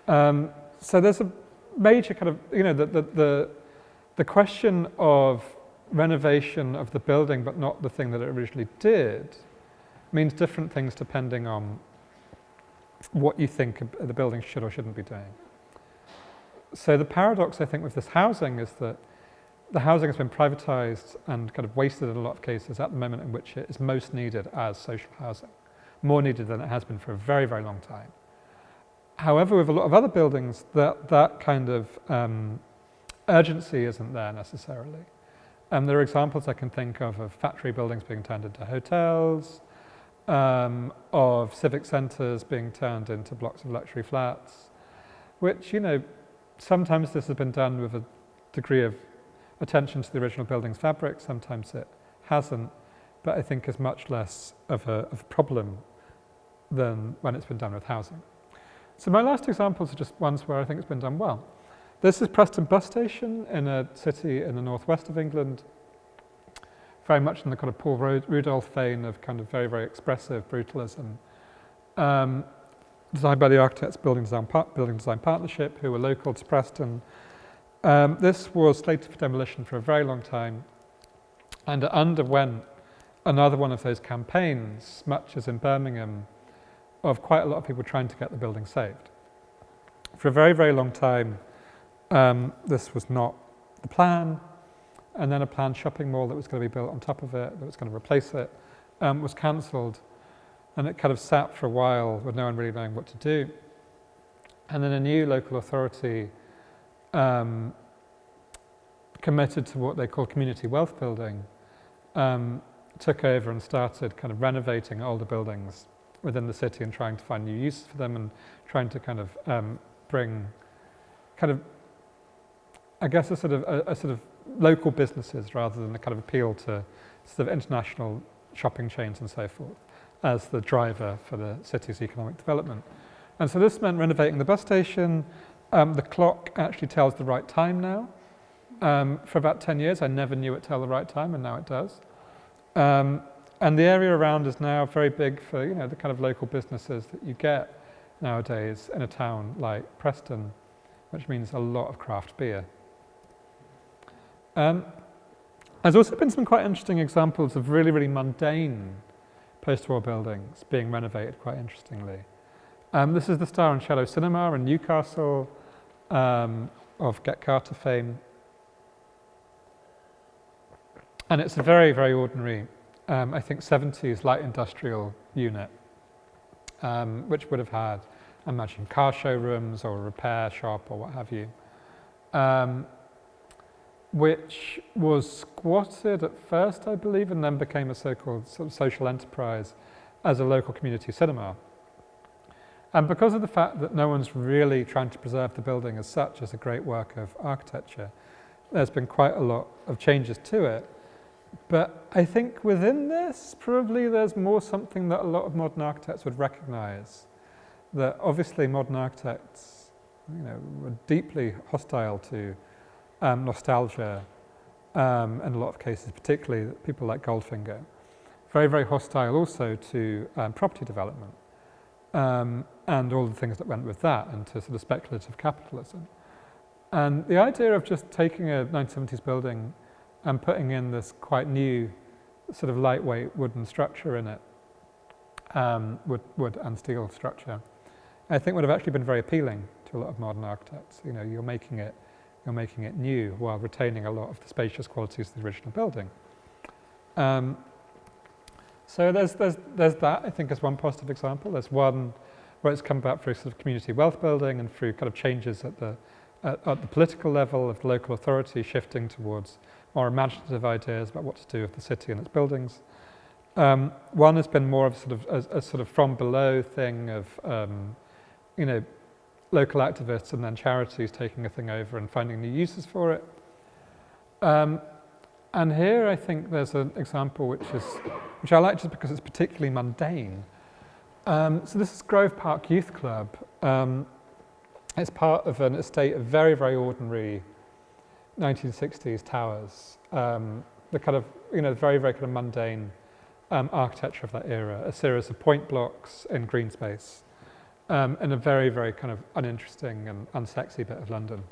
So there's a major kind of, the question of renovation of the building, but not the thing that it originally did, means different things depending on what you think the building should or shouldn't be doing. So the paradox, I think, with this housing is that the housing has been privatized and kind of wasted in a lot of cases at the moment in which it is most needed as social housing, more needed than it has been for a very, very long time. However, with a lot of other buildings, that kind of urgency isn't there necessarily. There are examples I can think of factory buildings being turned into hotels, of civic centres being turned into blocks of luxury flats, which, sometimes this has been done with a degree of attention to the original building's fabric, sometimes it hasn't, but I think is much less of a problem than when it's been done with housing. So my last examples are just ones where I think it's been done well. This is Preston Bus Station in a city in the northwest of England, very much in the kind of Paul Rudolph vein of kind of very, very expressive brutalism. Designed by the Architects Building Design Partnership, who were local to Preston. This was slated for demolition for a very long time, and it underwent another one of those campaigns, much as in Birmingham, of quite a lot of people trying to get the building saved. For a very, very long time, this was not the plan, and then a planned shopping mall that was going to be built on top of it, that was going to replace it, was cancelled, and it kind of sat for a while with no one really knowing what to do. And then a new local authority committed to what they call community wealth building, took over and started kind of renovating older buildings within the city and trying to find new uses for them and trying to kind of bring kind of, I guess, a sort of local businesses rather than a kind of appeal to sort of international shopping chains and so forth as the driver for the city's economic development. And so this meant renovating the bus station. The clock actually tells the right time now. For about 10 years, I never knew it tell the right time, and now it does. And the area around is now very big for, the kind of local businesses that you get nowadays in a town like Preston, which means a lot of craft beer. There's also been some quite interesting examples of really, really mundane post-war buildings being renovated quite interestingly. This is the Star and Shadow Cinema in Newcastle, of Get Carter fame. And it's a very, very ordinary, I think, 70s light industrial unit, which would have had, I imagine, car showrooms or a repair shop or what have you, which was squatted at first, I believe, and then became a so-called sort of social enterprise as a local community cinema. And because of the fact that no one's really trying to preserve the building as such as a great work of architecture, there's been quite a lot of changes to it. But I think within this, probably there's more something that a lot of modern architects would recognize. That obviously modern architects, were deeply hostile to nostalgia, in a lot of cases, particularly people like Goldfinger. Very, very hostile also to property development. And all the things that went with that, and to sort of speculative capitalism. And the idea of just taking a 1970s building and putting in this quite new sort of lightweight wooden structure in it, wood and steel structure, I think would have actually been very appealing to a lot of modern architects. You're making it new while retaining a lot of the spacious qualities of the original building. So there's that, I think, as one positive example. There's one where it's come about through sort of community wealth building and through kind of changes at the political level of the local authority shifting towards more imaginative ideas about what to do with the city and its buildings. One has been more of a sort of from below thing of, local activists and then charities taking a thing over and finding new uses for it. And And here I think there's an example which I like just because it's particularly mundane. So this is Grove Park Youth Club. It's part of an estate of very, very ordinary 1960s towers. The kind of, very, very kind of mundane architecture of that era. A series of point blocks in green space in a very, very kind of uninteresting and unsexy bit of London.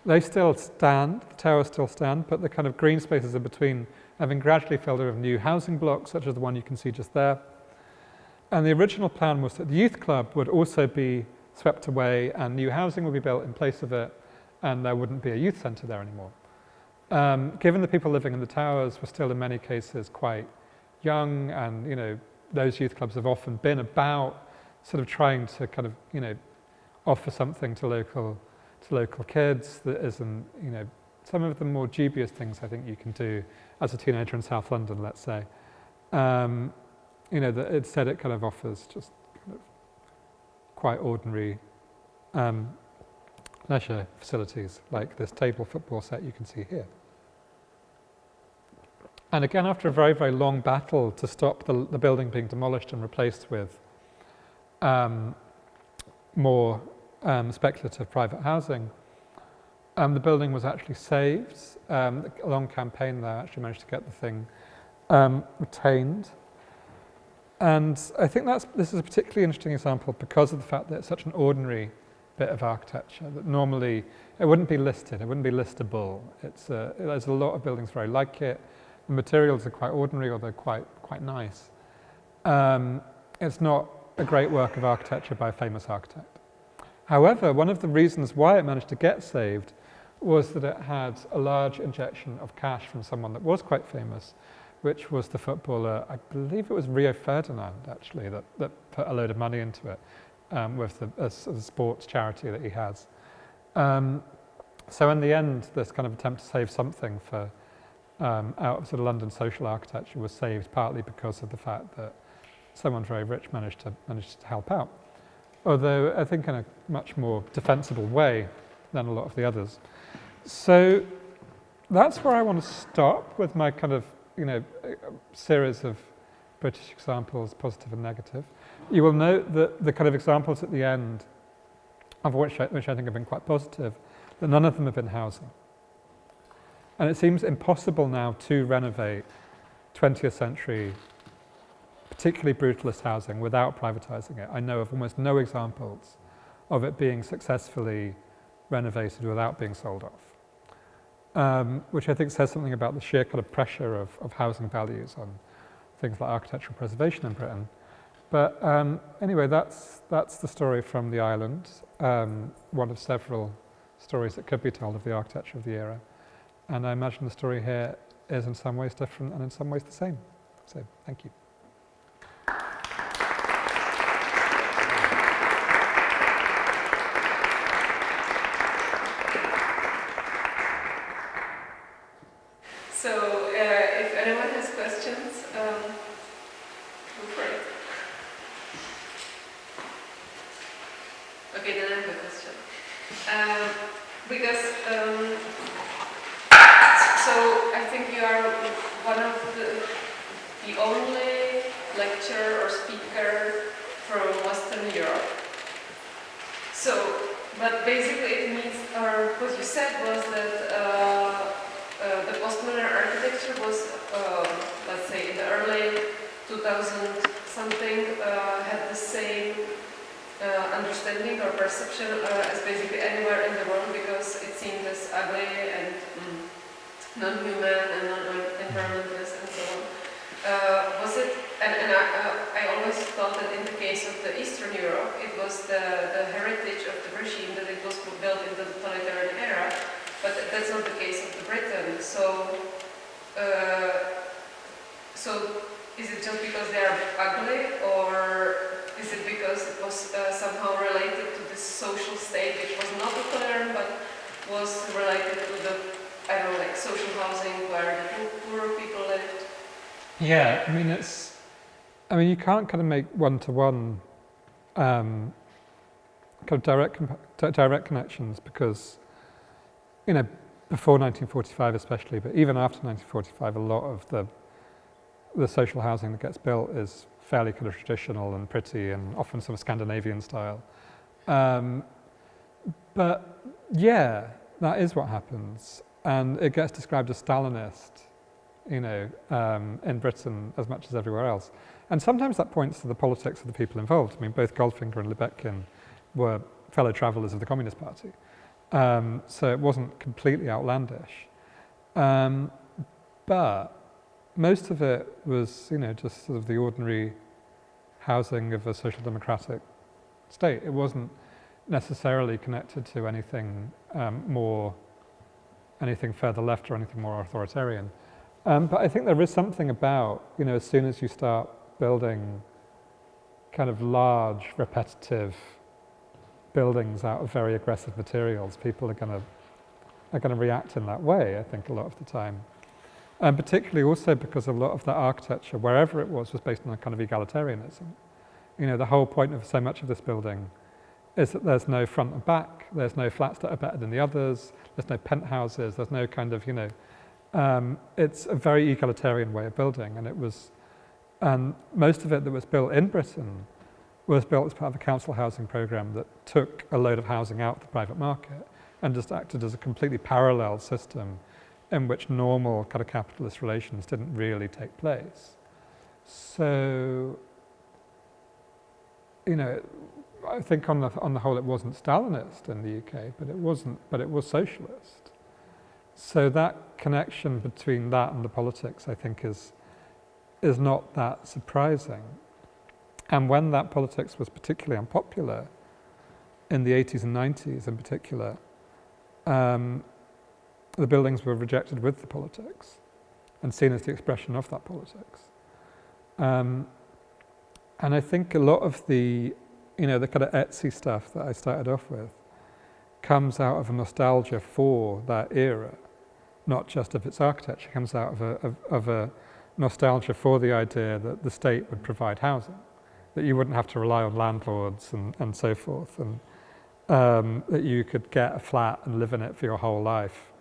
They still stand, the towers still stand, but the kind of green spaces in between have been gradually filled in with new housing blocks, such as the one you can see just there. And the original plan was that the youth club would also be swept away and new housing would be built in place of it, and there wouldn't be a youth centre there anymore. Given the people living in the towers were still in many cases quite young, and those youth clubs have often been about sort of trying to kind of offer something to local kids that isn't some of the more dubious things I think you can do as a teenager in South London, let's say. That instead it kind of offers just kind of quite ordinary leisure facilities like this table football set you can see here. And again, after a very, very long battle to stop the building being demolished and replaced with more speculative private housing, the building was actually saved. A long campaign there actually managed to get the thing retained. And I think this is a particularly interesting example because of the fact that it's such an ordinary bit of architecture that normally it wouldn't be listed, it wouldn't be listable. There's a lot of buildings very like it. The materials are quite ordinary, or they're quite nice. It's not a great work of architecture by a famous architect. However, one of the reasons why it managed to get saved was that it had a large injection of cash from someone that was quite famous, which was the footballer, I believe it was Rio Ferdinand actually, that put a load of money into it with a sports charity that he has. So in the end, this kind of attempt to save something for out of sort of London social architecture was saved partly because of the fact that someone very rich managed to help out. Although I think in a much more defensible way than a lot of the others. So that's where I want to stop with my kind of, series of British examples, positive and negative. You will note that the kind of examples at the end, of which I think have been quite positive, that none of them have been housing. And it seems impossible now to renovate 20th century, particularly brutalist housing, without privatising it. I know of almost no examples of it being successfully renovated without being sold off, which I think says something about the sheer kind of pressure of housing values on things like architectural preservation in Britain. But anyway, that's the story from the island, one of several stories that could be told of the architecture of the era. And I imagine the story here is in some ways different and in some ways the same. So, thank you. So, if anyone has questions, go for it. Okay, then I have a question. So I think you are one of the only lecturer or speaker from Western Europe. So, but basically it means, or what you said was that the postmodern architecture was, let's say, in the early 2000 something, had the same understanding or perception as basically anywhere in the world, because it seemed as ugly and non-human and non-environmentalist and so on. Was it, and I always thought that in the case of the Eastern Europe, it was the heritage of the regime that it was built in the totalitarian era, but that's not the case of the Britain. So, so is it just because they are ugly, or is it because it was somehow related to this social state which was not totalitarian but was related to the, I don't know, like social housing where the poor people lived? Yeah, I mean, you can't kind of make one-to-one kind of direct connections, because before 1945 especially, but even after 1945, a lot of the social housing that gets built is fairly kind of traditional and pretty and often sort of Scandinavian style. But yeah, that is what happens. And it gets described as Stalinist, in Britain as much as everywhere else. And sometimes that points to the politics of the people involved. I mean, both Goldfinger and Lebetkin were fellow travellers of the Communist Party. So it wasn't completely outlandish. But most of it was, just sort of the ordinary housing of a social democratic state. It wasn't necessarily connected to anything anything further left or anything more authoritarian. But I think there is something about, as soon as you start building kind of large, repetitive buildings out of very aggressive materials, people are going to react in that way, I think, a lot of the time. And particularly also because a lot of that architecture, wherever it was based on a kind of egalitarianism. The whole point of so much of this building is that there's no front and back, there's no flats that are better than the others, there's no penthouses, there's no kind of, it's a very egalitarian way of building, and most of it that was built in Britain was built as part of a council housing programme that took a load of housing out of the private market and just acted as a completely parallel system in which normal kind of capitalist relations didn't really take place. So, I think on the whole it wasn't Stalinist in the UK, but it was socialist. So that connection between that and the politics, I think, is not that surprising. And when that politics was particularly unpopular, in the 80s and 90s in particular, the buildings were rejected with the politics and seen as the expression of that politics. And I think a lot of the kind of Etsy stuff that I started off with comes out of a nostalgia for that era, not just of its architecture. It comes out of a nostalgia for the idea that the state would provide housing, that you wouldn't have to rely on landlords and so forth, and that you could get a flat and live in it for your whole life,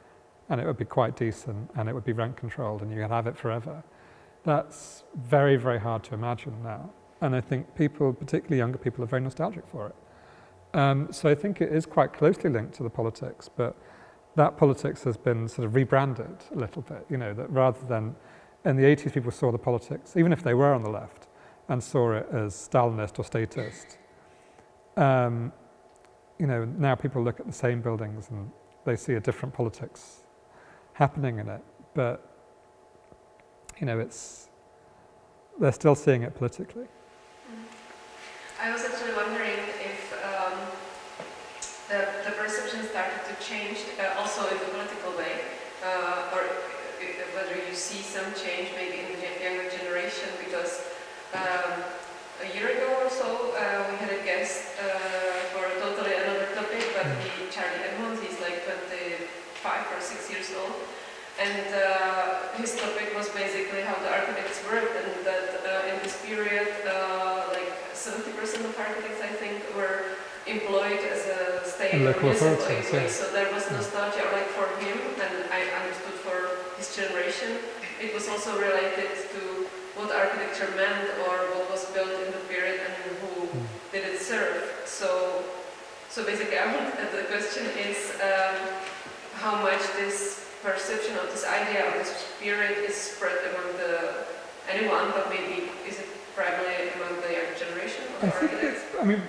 and it would be quite decent, and it would be rent controlled, and you could have it forever. That's very, very hard to imagine now. And I think people, particularly younger people, are very nostalgic for it. So I think it is quite closely linked to the politics, but that politics has been sort of rebranded a little bit, that rather than, in the 80s people saw the politics, even if they were on the left, and saw it as Stalinist or statist. Now people look at the same buildings and they see a different politics happening in it, but they're still seeing it politically. I was actually wondering if the perception started to change also in the political way, or whether you see some change maybe in the younger generation, because a year ago or so we had a guest for a totally another topic, but Charlie Edmonds, he's like 25 or 6 years old, and his topic was basically how the architects worked, and that in this period 70% of architects, I think, were employed as a state or municipal employees. Yeah. So there was nostalgia, like for him, and I understood for his generation, it was also related to what architecture meant or what was built in the period and who did it serve. So basically, the question is how much this perception of this idea of this period is spread among anyone, but maybe is it primarily among the younger generation of architects?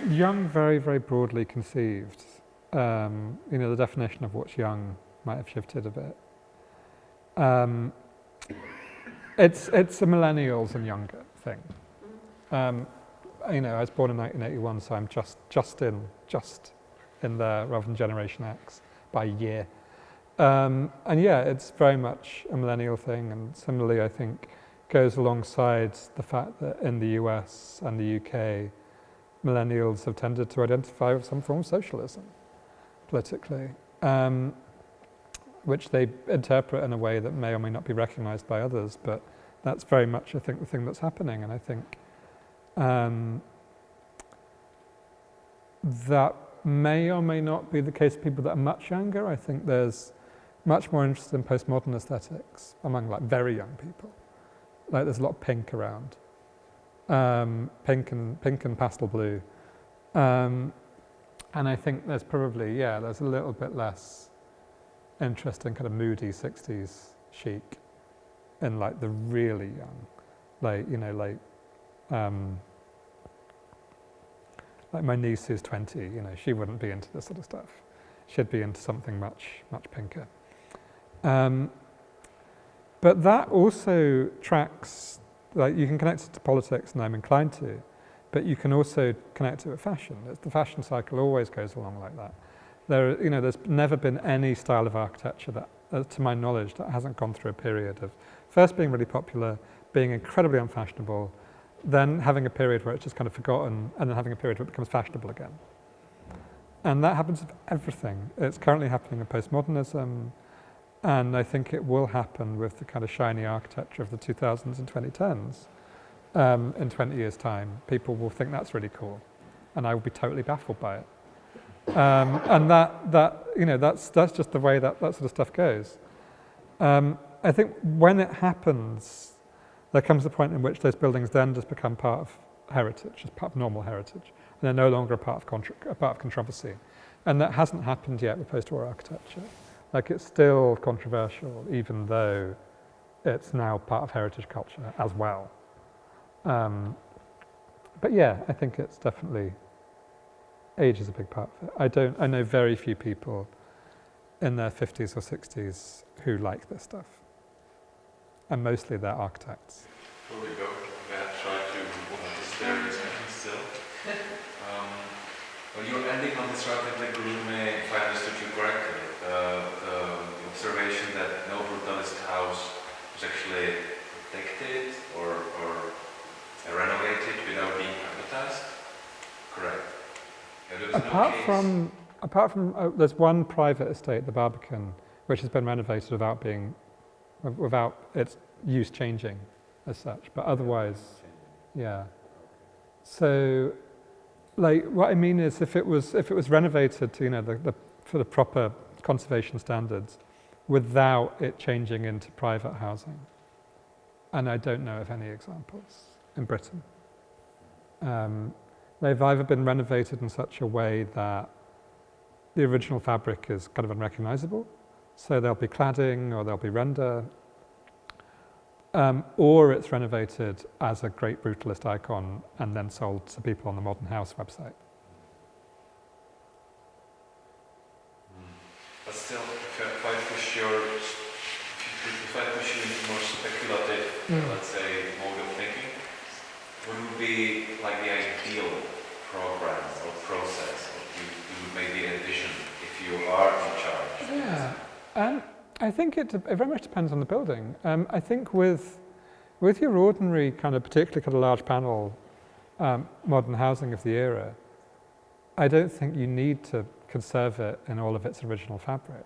Young, very, very broadly conceived. The definition of what's young might have shifted a bit. It's a millennials and younger thing. I was born in 1981, so I'm just in there rather than Generation X by a year. And yeah, it's very much a millennial thing, and similarly, I think, goes alongside the fact that in the US and the UK, millennials have tended to identify with some form of socialism politically, which they interpret in a way that may or may not be recognized by others, but that's very much, I think, the thing that's happening. And I think that may or may not be the case of people that are much younger. I think there's much more interested in postmodern aesthetics among like very young people. Like there's a lot of pink around, pink and pastel blue, and I think there's probably there's a little bit less interest in kind of moody 60s chic in like the really young, like like my niece who's 20, she wouldn't be into this sort of stuff. She'd be into something much pinker. But that also tracks, like you can connect it to politics, and I'm inclined to, but you can also connect it with fashion. The fashion cycle always goes along like that. There's never been any style of architecture that, to my knowledge, that hasn't gone through a period of first being really popular, being incredibly unfashionable, then having a period where it's just kind of forgotten, and then having a period where it becomes fashionable again. And that happens with everything. It's currently happening in postmodernism, and I think it will happen with the kind of shiny architecture of the 2000s and 2010s. In 20 years' time, people will think that's really cool, and I will be totally baffled by it. And that's just the way that sort of stuff goes. I think when it happens, there comes a point in which those buildings then just become part of heritage, just part of normal heritage, and they're no longer a part of controversy. And that hasn't happened yet with post-war architecture. Like it's still controversial, even though it's now part of heritage culture as well. But yeah, I think it's definitely, age is a big part of it. I know very few people in their 50s or 60s who like this stuff. And mostly they're architects. Before we go, may I try to stare this still? Well, you're ending on this relatively gloomy, if I understood you correctly, the observation that no brutalist house was actually protected or renovated without being advertised. Correct. Apart from there's one private estate, the Barbican, which has been renovated without its use changing as such, but otherwise, yeah. So, like, what I mean is, if it was renovated to for the proper conservation standards, without it changing into private housing, and I don't know of any examples in Britain. They've either been renovated in such a way that the original fabric is kind of unrecognizable, so there'll be cladding or there'll be render, or it's renovated as a great brutalist icon and then sold to people on the Modern House website. But still, if I push you into more speculative, let's say, mode of thinking, what would be like the ideal program or process you would maybe envision if you are in charge? Yeah, I think it very much depends on the building. I think with your ordinary kind of, particularly kind of large panel modern housing of the era, I don't think you need to conserve it in all of its original fabric.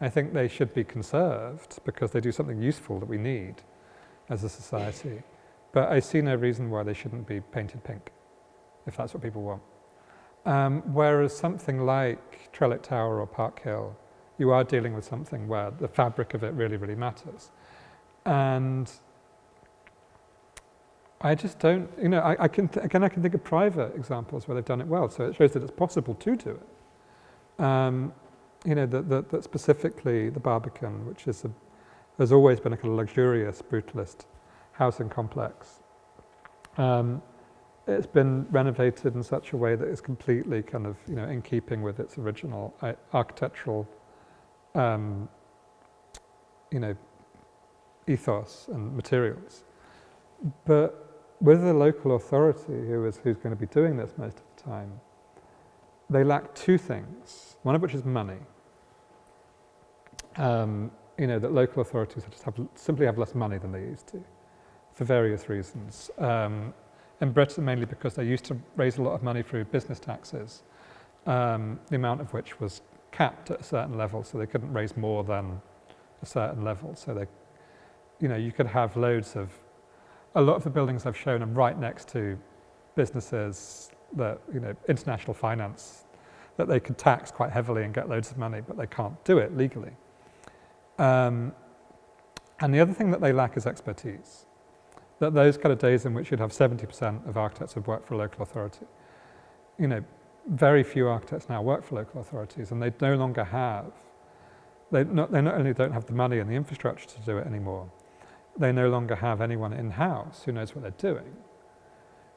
I think they should be conserved because they do something useful that we need as a society. But I see no reason why they shouldn't be painted pink, if that's what people want. Whereas something like Trellick Tower or Park Hill, you are dealing with something where the fabric of it really, really matters. And I just don't, I can think of private examples where they've done it well, so it shows that it's possible to do it. That specifically the Barbican, which has always been a kind of luxurious brutalist housing complex. It's been renovated in such a way that it's completely kind of, in keeping with its original architectural, ethos and materials. But with the local authority who's going to be doing this most of the time, they lack two things, one of which is money. That local authorities just simply have less money than they used to, for various reasons. In Britain, mainly because they used to raise a lot of money through business taxes, the amount of which was capped at a certain level, so they couldn't raise more than a certain level. So they, you could have a lot of the buildings I've shown are right next to businesses that, international finance, that they could tax quite heavily and get loads of money, but they can't do it legally. And the other thing that they lack is expertise. That those kind of days in which you'd have 70% of architects would work for a local authority, very few architects now work for local authorities, and they no longer have, they not only don't have the money and the infrastructure to do it anymore, they no longer have anyone in-house who knows what they're doing.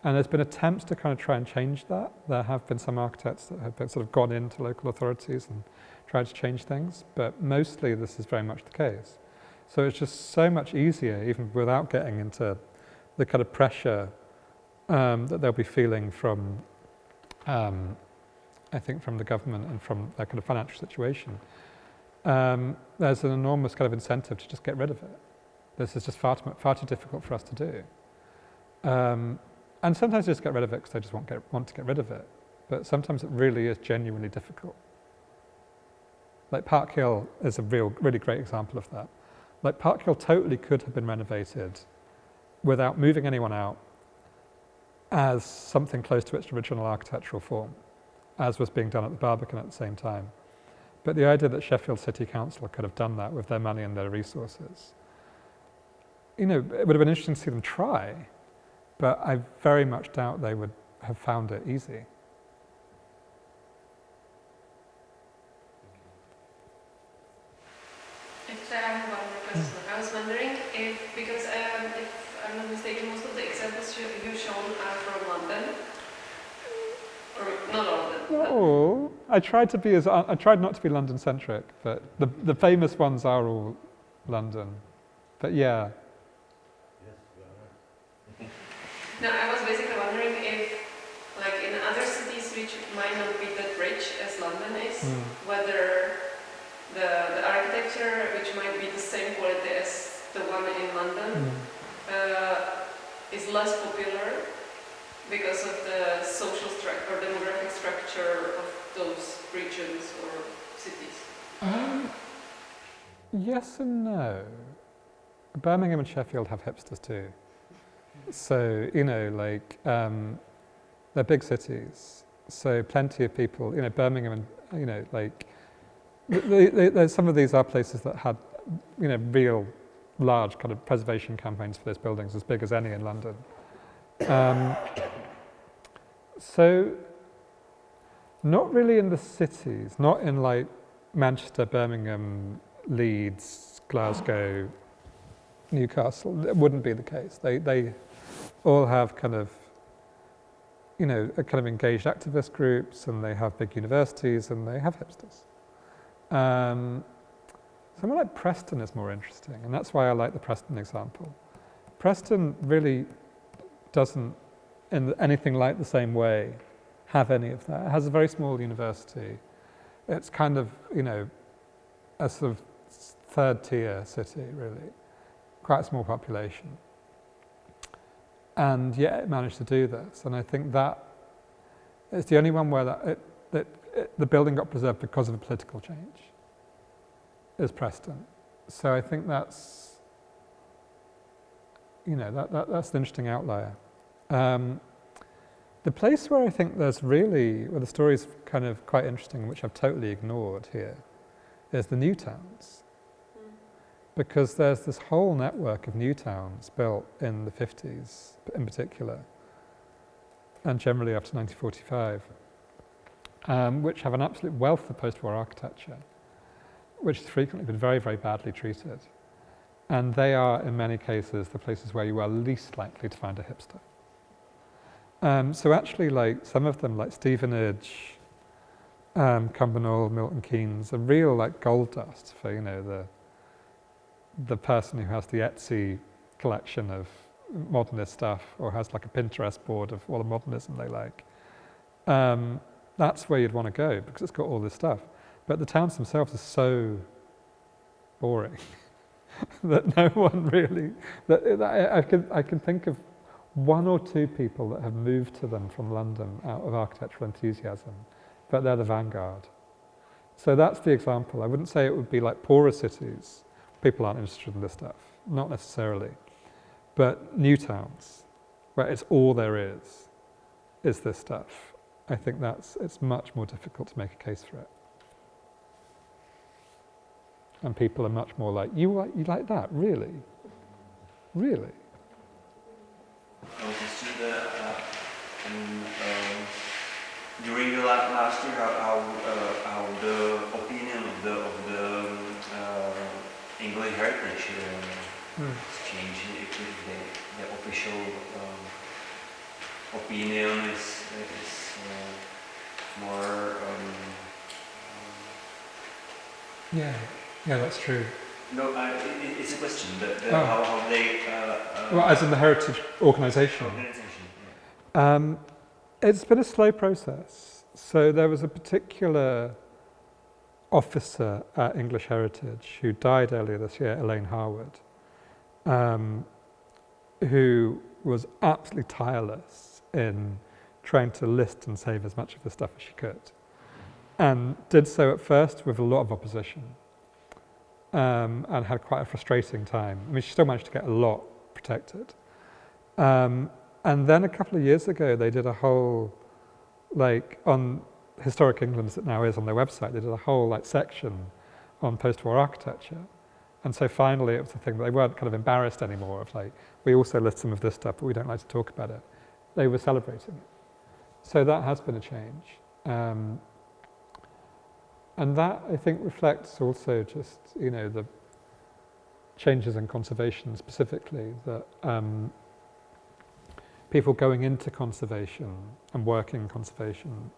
And there's been attempts to kind of try and change that. There have been some architects that have been sort of gone into local authorities and tried to change things, but mostly this is very much the case. So it's just so much easier, even without getting into the kind of pressure that they'll be feeling from, I think, from the government and from their kind of financial situation. There's an enormous kind of incentive to just get rid of it. This is just far too difficult for us to do. And sometimes they just get rid of it because they just want to get rid of it. But sometimes it really is genuinely difficult. Like Park Hill is a really great example of that. Like Park Hill totally could have been renovated without moving anyone out as something close to its original architectural form, as was being done at the Barbican at the same time. But the idea that Sheffield City Council could have done that with their money and their resources, it would have been interesting to see them try, but I very much doubt they would have found it easy. Actually, I have one more question. I was wondering if, because if I'm not mistaken, most of the examples you've shown are from London, or not all of them. Oh, I tried not to be London-centric, but the famous ones are all London. But yeah. No, I was basically wondering if, like in other cities which might not be that rich as London is, whether the architecture, which might be the same quality as the one in London, is less popular because of the social structure or demographic structure of those regions or cities. Yes and no. Birmingham and Sheffield have hipsters too. So, they're big cities. So plenty of people, Birmingham and, there's some of these are places that had, real large kind of preservation campaigns for those buildings, as big as any in London. So, not really in the cities, not in like Manchester, Birmingham, Leeds, Glasgow, Newcastle. That wouldn't be the case. They all have kind of, a kind of engaged activist groups, and they have big universities, and they have hipsters. Somewhere like Preston is more interesting, and that's why I like the Preston example. Preston really doesn't, in anything like the same way, have any of that. It has a very small university. It's kind of, a sort of third-tier city, really. Quite a small population. And yet it managed to do this. And I think that it's the only one where the building got preserved because of a political change, is Preston. So I think that's, that's an interesting outlier. The place where I think where the story's kind of quite interesting, which I've totally ignored here, is the new towns. Because there's this whole network of new towns built in the 50s, in particular, and generally after 1945, which have an absolute wealth of post-war architecture, which has frequently been very, very badly treated. And they are, in many cases, the places where you are least likely to find a hipster. So actually, like some of them, like Stevenage, Cumbernauld, Milton Keynes, are real like gold dust for the person who has the Etsy collection of modernist stuff, or has like a Pinterest board of all the modernism they like. That's where you'd want to go because it's got all this stuff. But the towns themselves are so boring that no one really. I can think of one or two people that have moved to them from London out of architectural enthusiasm, but they're the vanguard. So that's the example. I wouldn't say it would be like poorer cities. People aren't interested in this stuff, not necessarily. But new towns, where it's all there is this stuff. I think it's much more difficult to make a case for it. And people are much more like, you like that? Really? Really? During the last year, how the opinion of the English heritage has changed? If the official opinion is more. Yeah, that's true. No, it's a question. How they. Well, as in the heritage organisation. Yeah. It's been a slow process. So there was a particular officer at English Heritage who died earlier this year, Elaine Harwood, who was absolutely tireless in trying to list and save as much of the stuff as she could, and did so at first with a lot of opposition, and had quite a frustrating time. I mean, she still managed to get a lot protected. And then a couple of years ago, they did a whole, on Historic England as it now is on their website, they did a whole section on post-war architecture. And so finally it was the thing that they weren't kind of embarrassed anymore of we also list some of this stuff, but we don't like to talk about it. They were celebrating it. So that has been a change. And that, I think, reflects also just, the changes in conservation specifically, that people going into conservation and working in conservation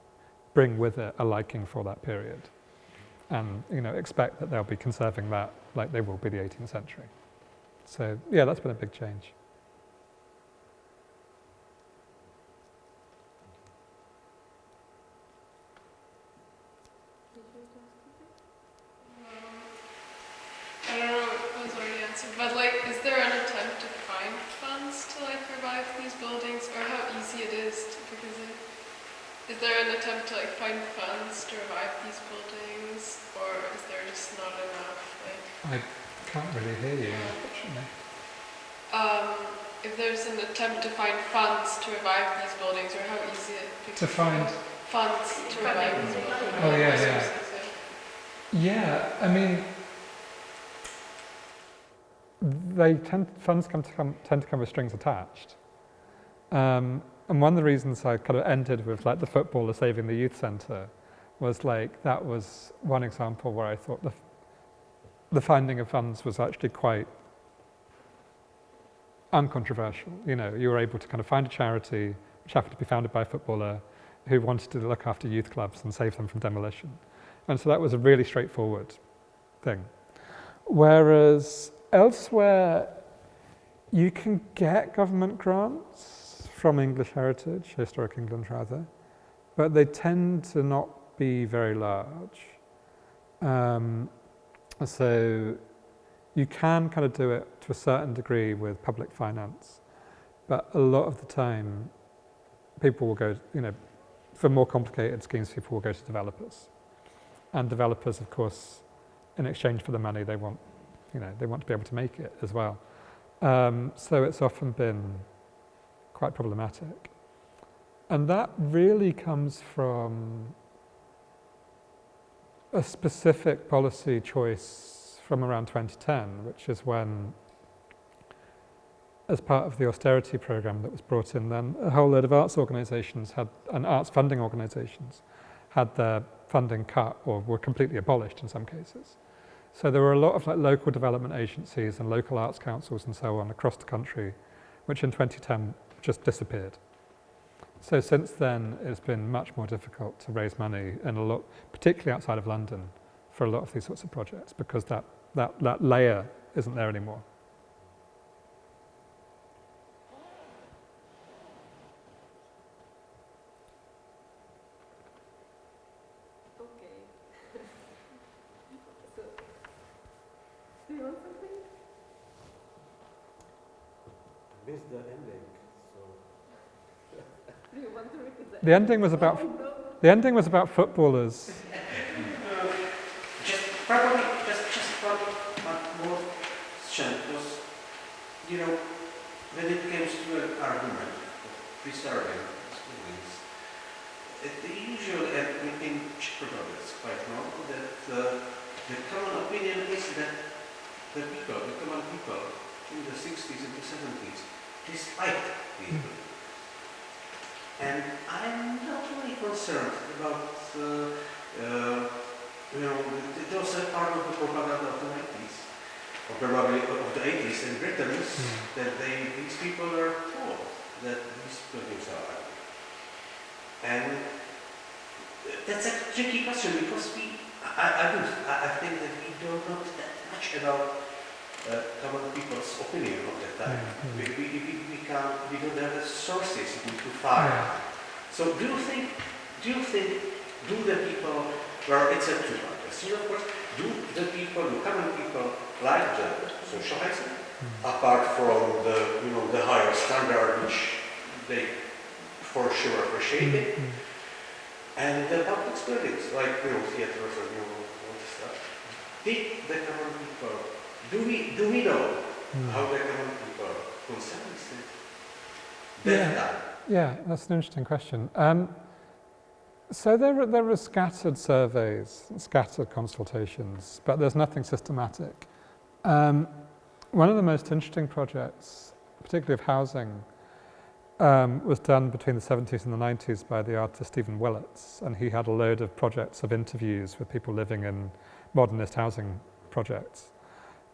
bring with it a liking for that period, and expect that they'll be conserving that like they will be the 18th century. So yeah, that's been a big change. I don't know if it was already answered, but is there an attempt to find funds to revive these buildings, or how easy it is because is there an attempt to find funds to revive these buildings, or is there just not enough? I can't really hear you, unfortunately. If there's an attempt to find funds to revive these buildings, or how easy it is to find funds to revive these buildings. Oh yeah. Yeah, I mean, funds tend to come with strings attached. And one of the reasons I kind of ended with the footballer saving the youth centre was that was one example where I thought the finding of funds was actually quite uncontroversial. You were able to kind of find a charity which happened to be founded by a footballer who wanted to look after youth clubs and save them from demolition. And so that was a really straightforward thing. Whereas elsewhere, you can get government grants from English Heritage, Historic England rather, but they tend to not be very large. So you can kind of do it to a certain degree with public finance, but a lot of the time, people will go, for more complicated schemes, people will go to developers. And developers, of course, in exchange for the money, they want to be able to make it as well. So it's often been quite problematic. And that really comes from a specific policy choice from around 2010, which is when, as part of the austerity program that was brought in then, a whole load of arts organisations and arts funding organisations had their funding cut or were completely abolished in some cases. So there were a lot of local development agencies and local arts councils and so on across the country, which in 2010 just disappeared. So since then, it's been much more difficult to raise money, and particularly outside of London, for a lot of these sorts of projects, because that layer isn't there anymore. Missed the ending, so. Do you want to repeat that? The ending was about footballers. Just one more question, because when it comes to an argument of preserving buildings, the usual in Czech Republic is quite normal that the common opinion is that the people, the common people, in the 60s and the 70s, disliked the elite. And I'm not really concerned about, it was a part of the propaganda of the 90s, or probably of the 80s in Britain, that these people are told that these buildings are ugly. And that's a tricky question because I think that we don't know that much about common people's opinion of that time. We don't have the sources to find. So do you think, do the people, well, it's a two-part question, of course, do the people, the common people, like the socialism, apart from the higher standard which they for sure appreciate it, and the public buildings, like theaters and all this stuff. Did the common people, do we know how the common people concerns it? Yeah, that's an interesting question. So there were scattered surveys, scattered consultations, but there's nothing systematic. One of the most interesting projects, particularly of housing, was done between the 70s and the 90s by the artist Stephen Willets, and he had a load of projects of interviews with people living in modernist housing projects.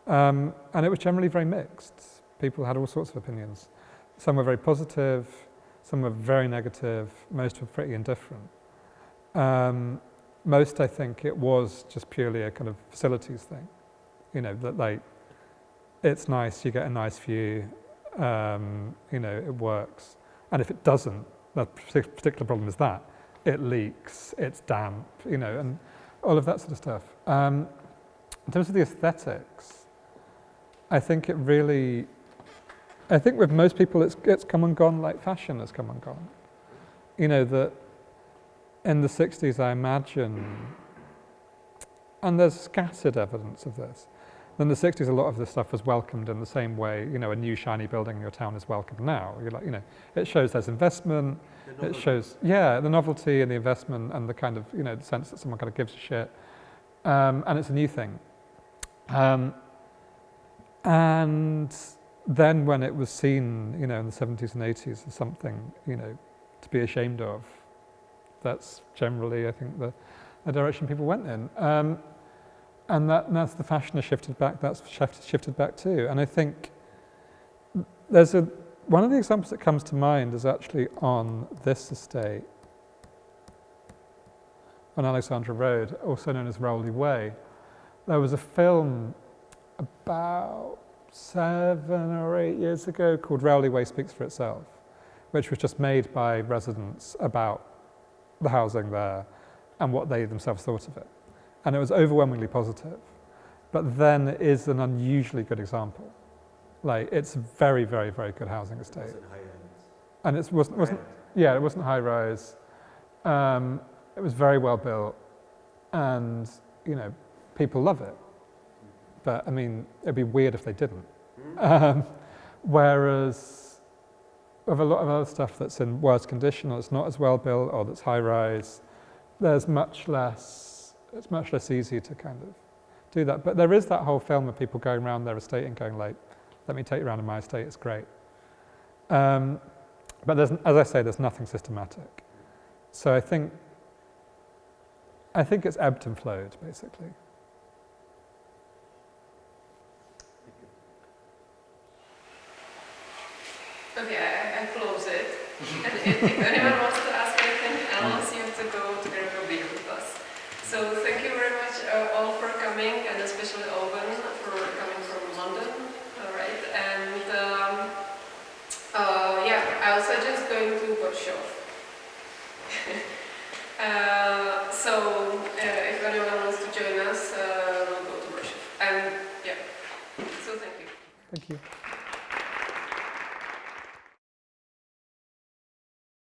And it was generally very mixed. People had all sorts of opinions. Some were very positive, some were very negative, most were pretty indifferent. Most, I think, it was just purely a kind of facilities thing. That like, it's nice, you get a nice view, it works. And if it doesn't, the particular problem is that it leaks, it's damp, and all of that sort of stuff. In terms of the aesthetics, I think with most people it's come and gone like fashion has come and gone. That in the 60s, I imagine, and there's scattered evidence of this, in the 60s, a lot of this stuff was welcomed in the same way, a new shiny building in your town is welcomed now. You're like, it shows there's investment, it shows, the novelty and the investment and the kind of, the sense that someone kind of gives a shit. And it's a new thing. And then when it was seen, in the 70s and 80s as something, to be ashamed of, that's generally, I think, the direction people went in. And that's the fashion has shifted back, that's shifted back too. And I think there's one of the examples that comes to mind is actually on this estate, on Alexandra Road, also known as Rowley Way. There was a film about 7 or 8 years ago called Rowley Way Speaks for Itself, which was just made by residents about the housing there and what they themselves thought of it. And it was overwhelmingly positive, but then it is an unusually good example. Like, it's a very, very, very good housing estate. It wasn't high-end. And it wasn't high rise. It was very well built, and people love it. But I mean, it'd be weird if they didn't. Whereas with a lot of other stuff that's in worse condition, or it's not as well built, or that's high rise, there's much less. It's much less easy to kind of do that. But there is that whole film of people going around their estate and going like, let me take you around in my estate, it's great. But as I say, there's nothing systematic. So I think it's ebbed and flowed, basically. Okay, I close it. And if anyone wants to ask anything else, you have to go to grab a beer with us. So thank you very much all for coming, and especially Owen for coming from London. All right, and I'll suggest going to Warsaw. So if anyone wants to join us, we'll go to Warsaw. And so thank you. Thank you.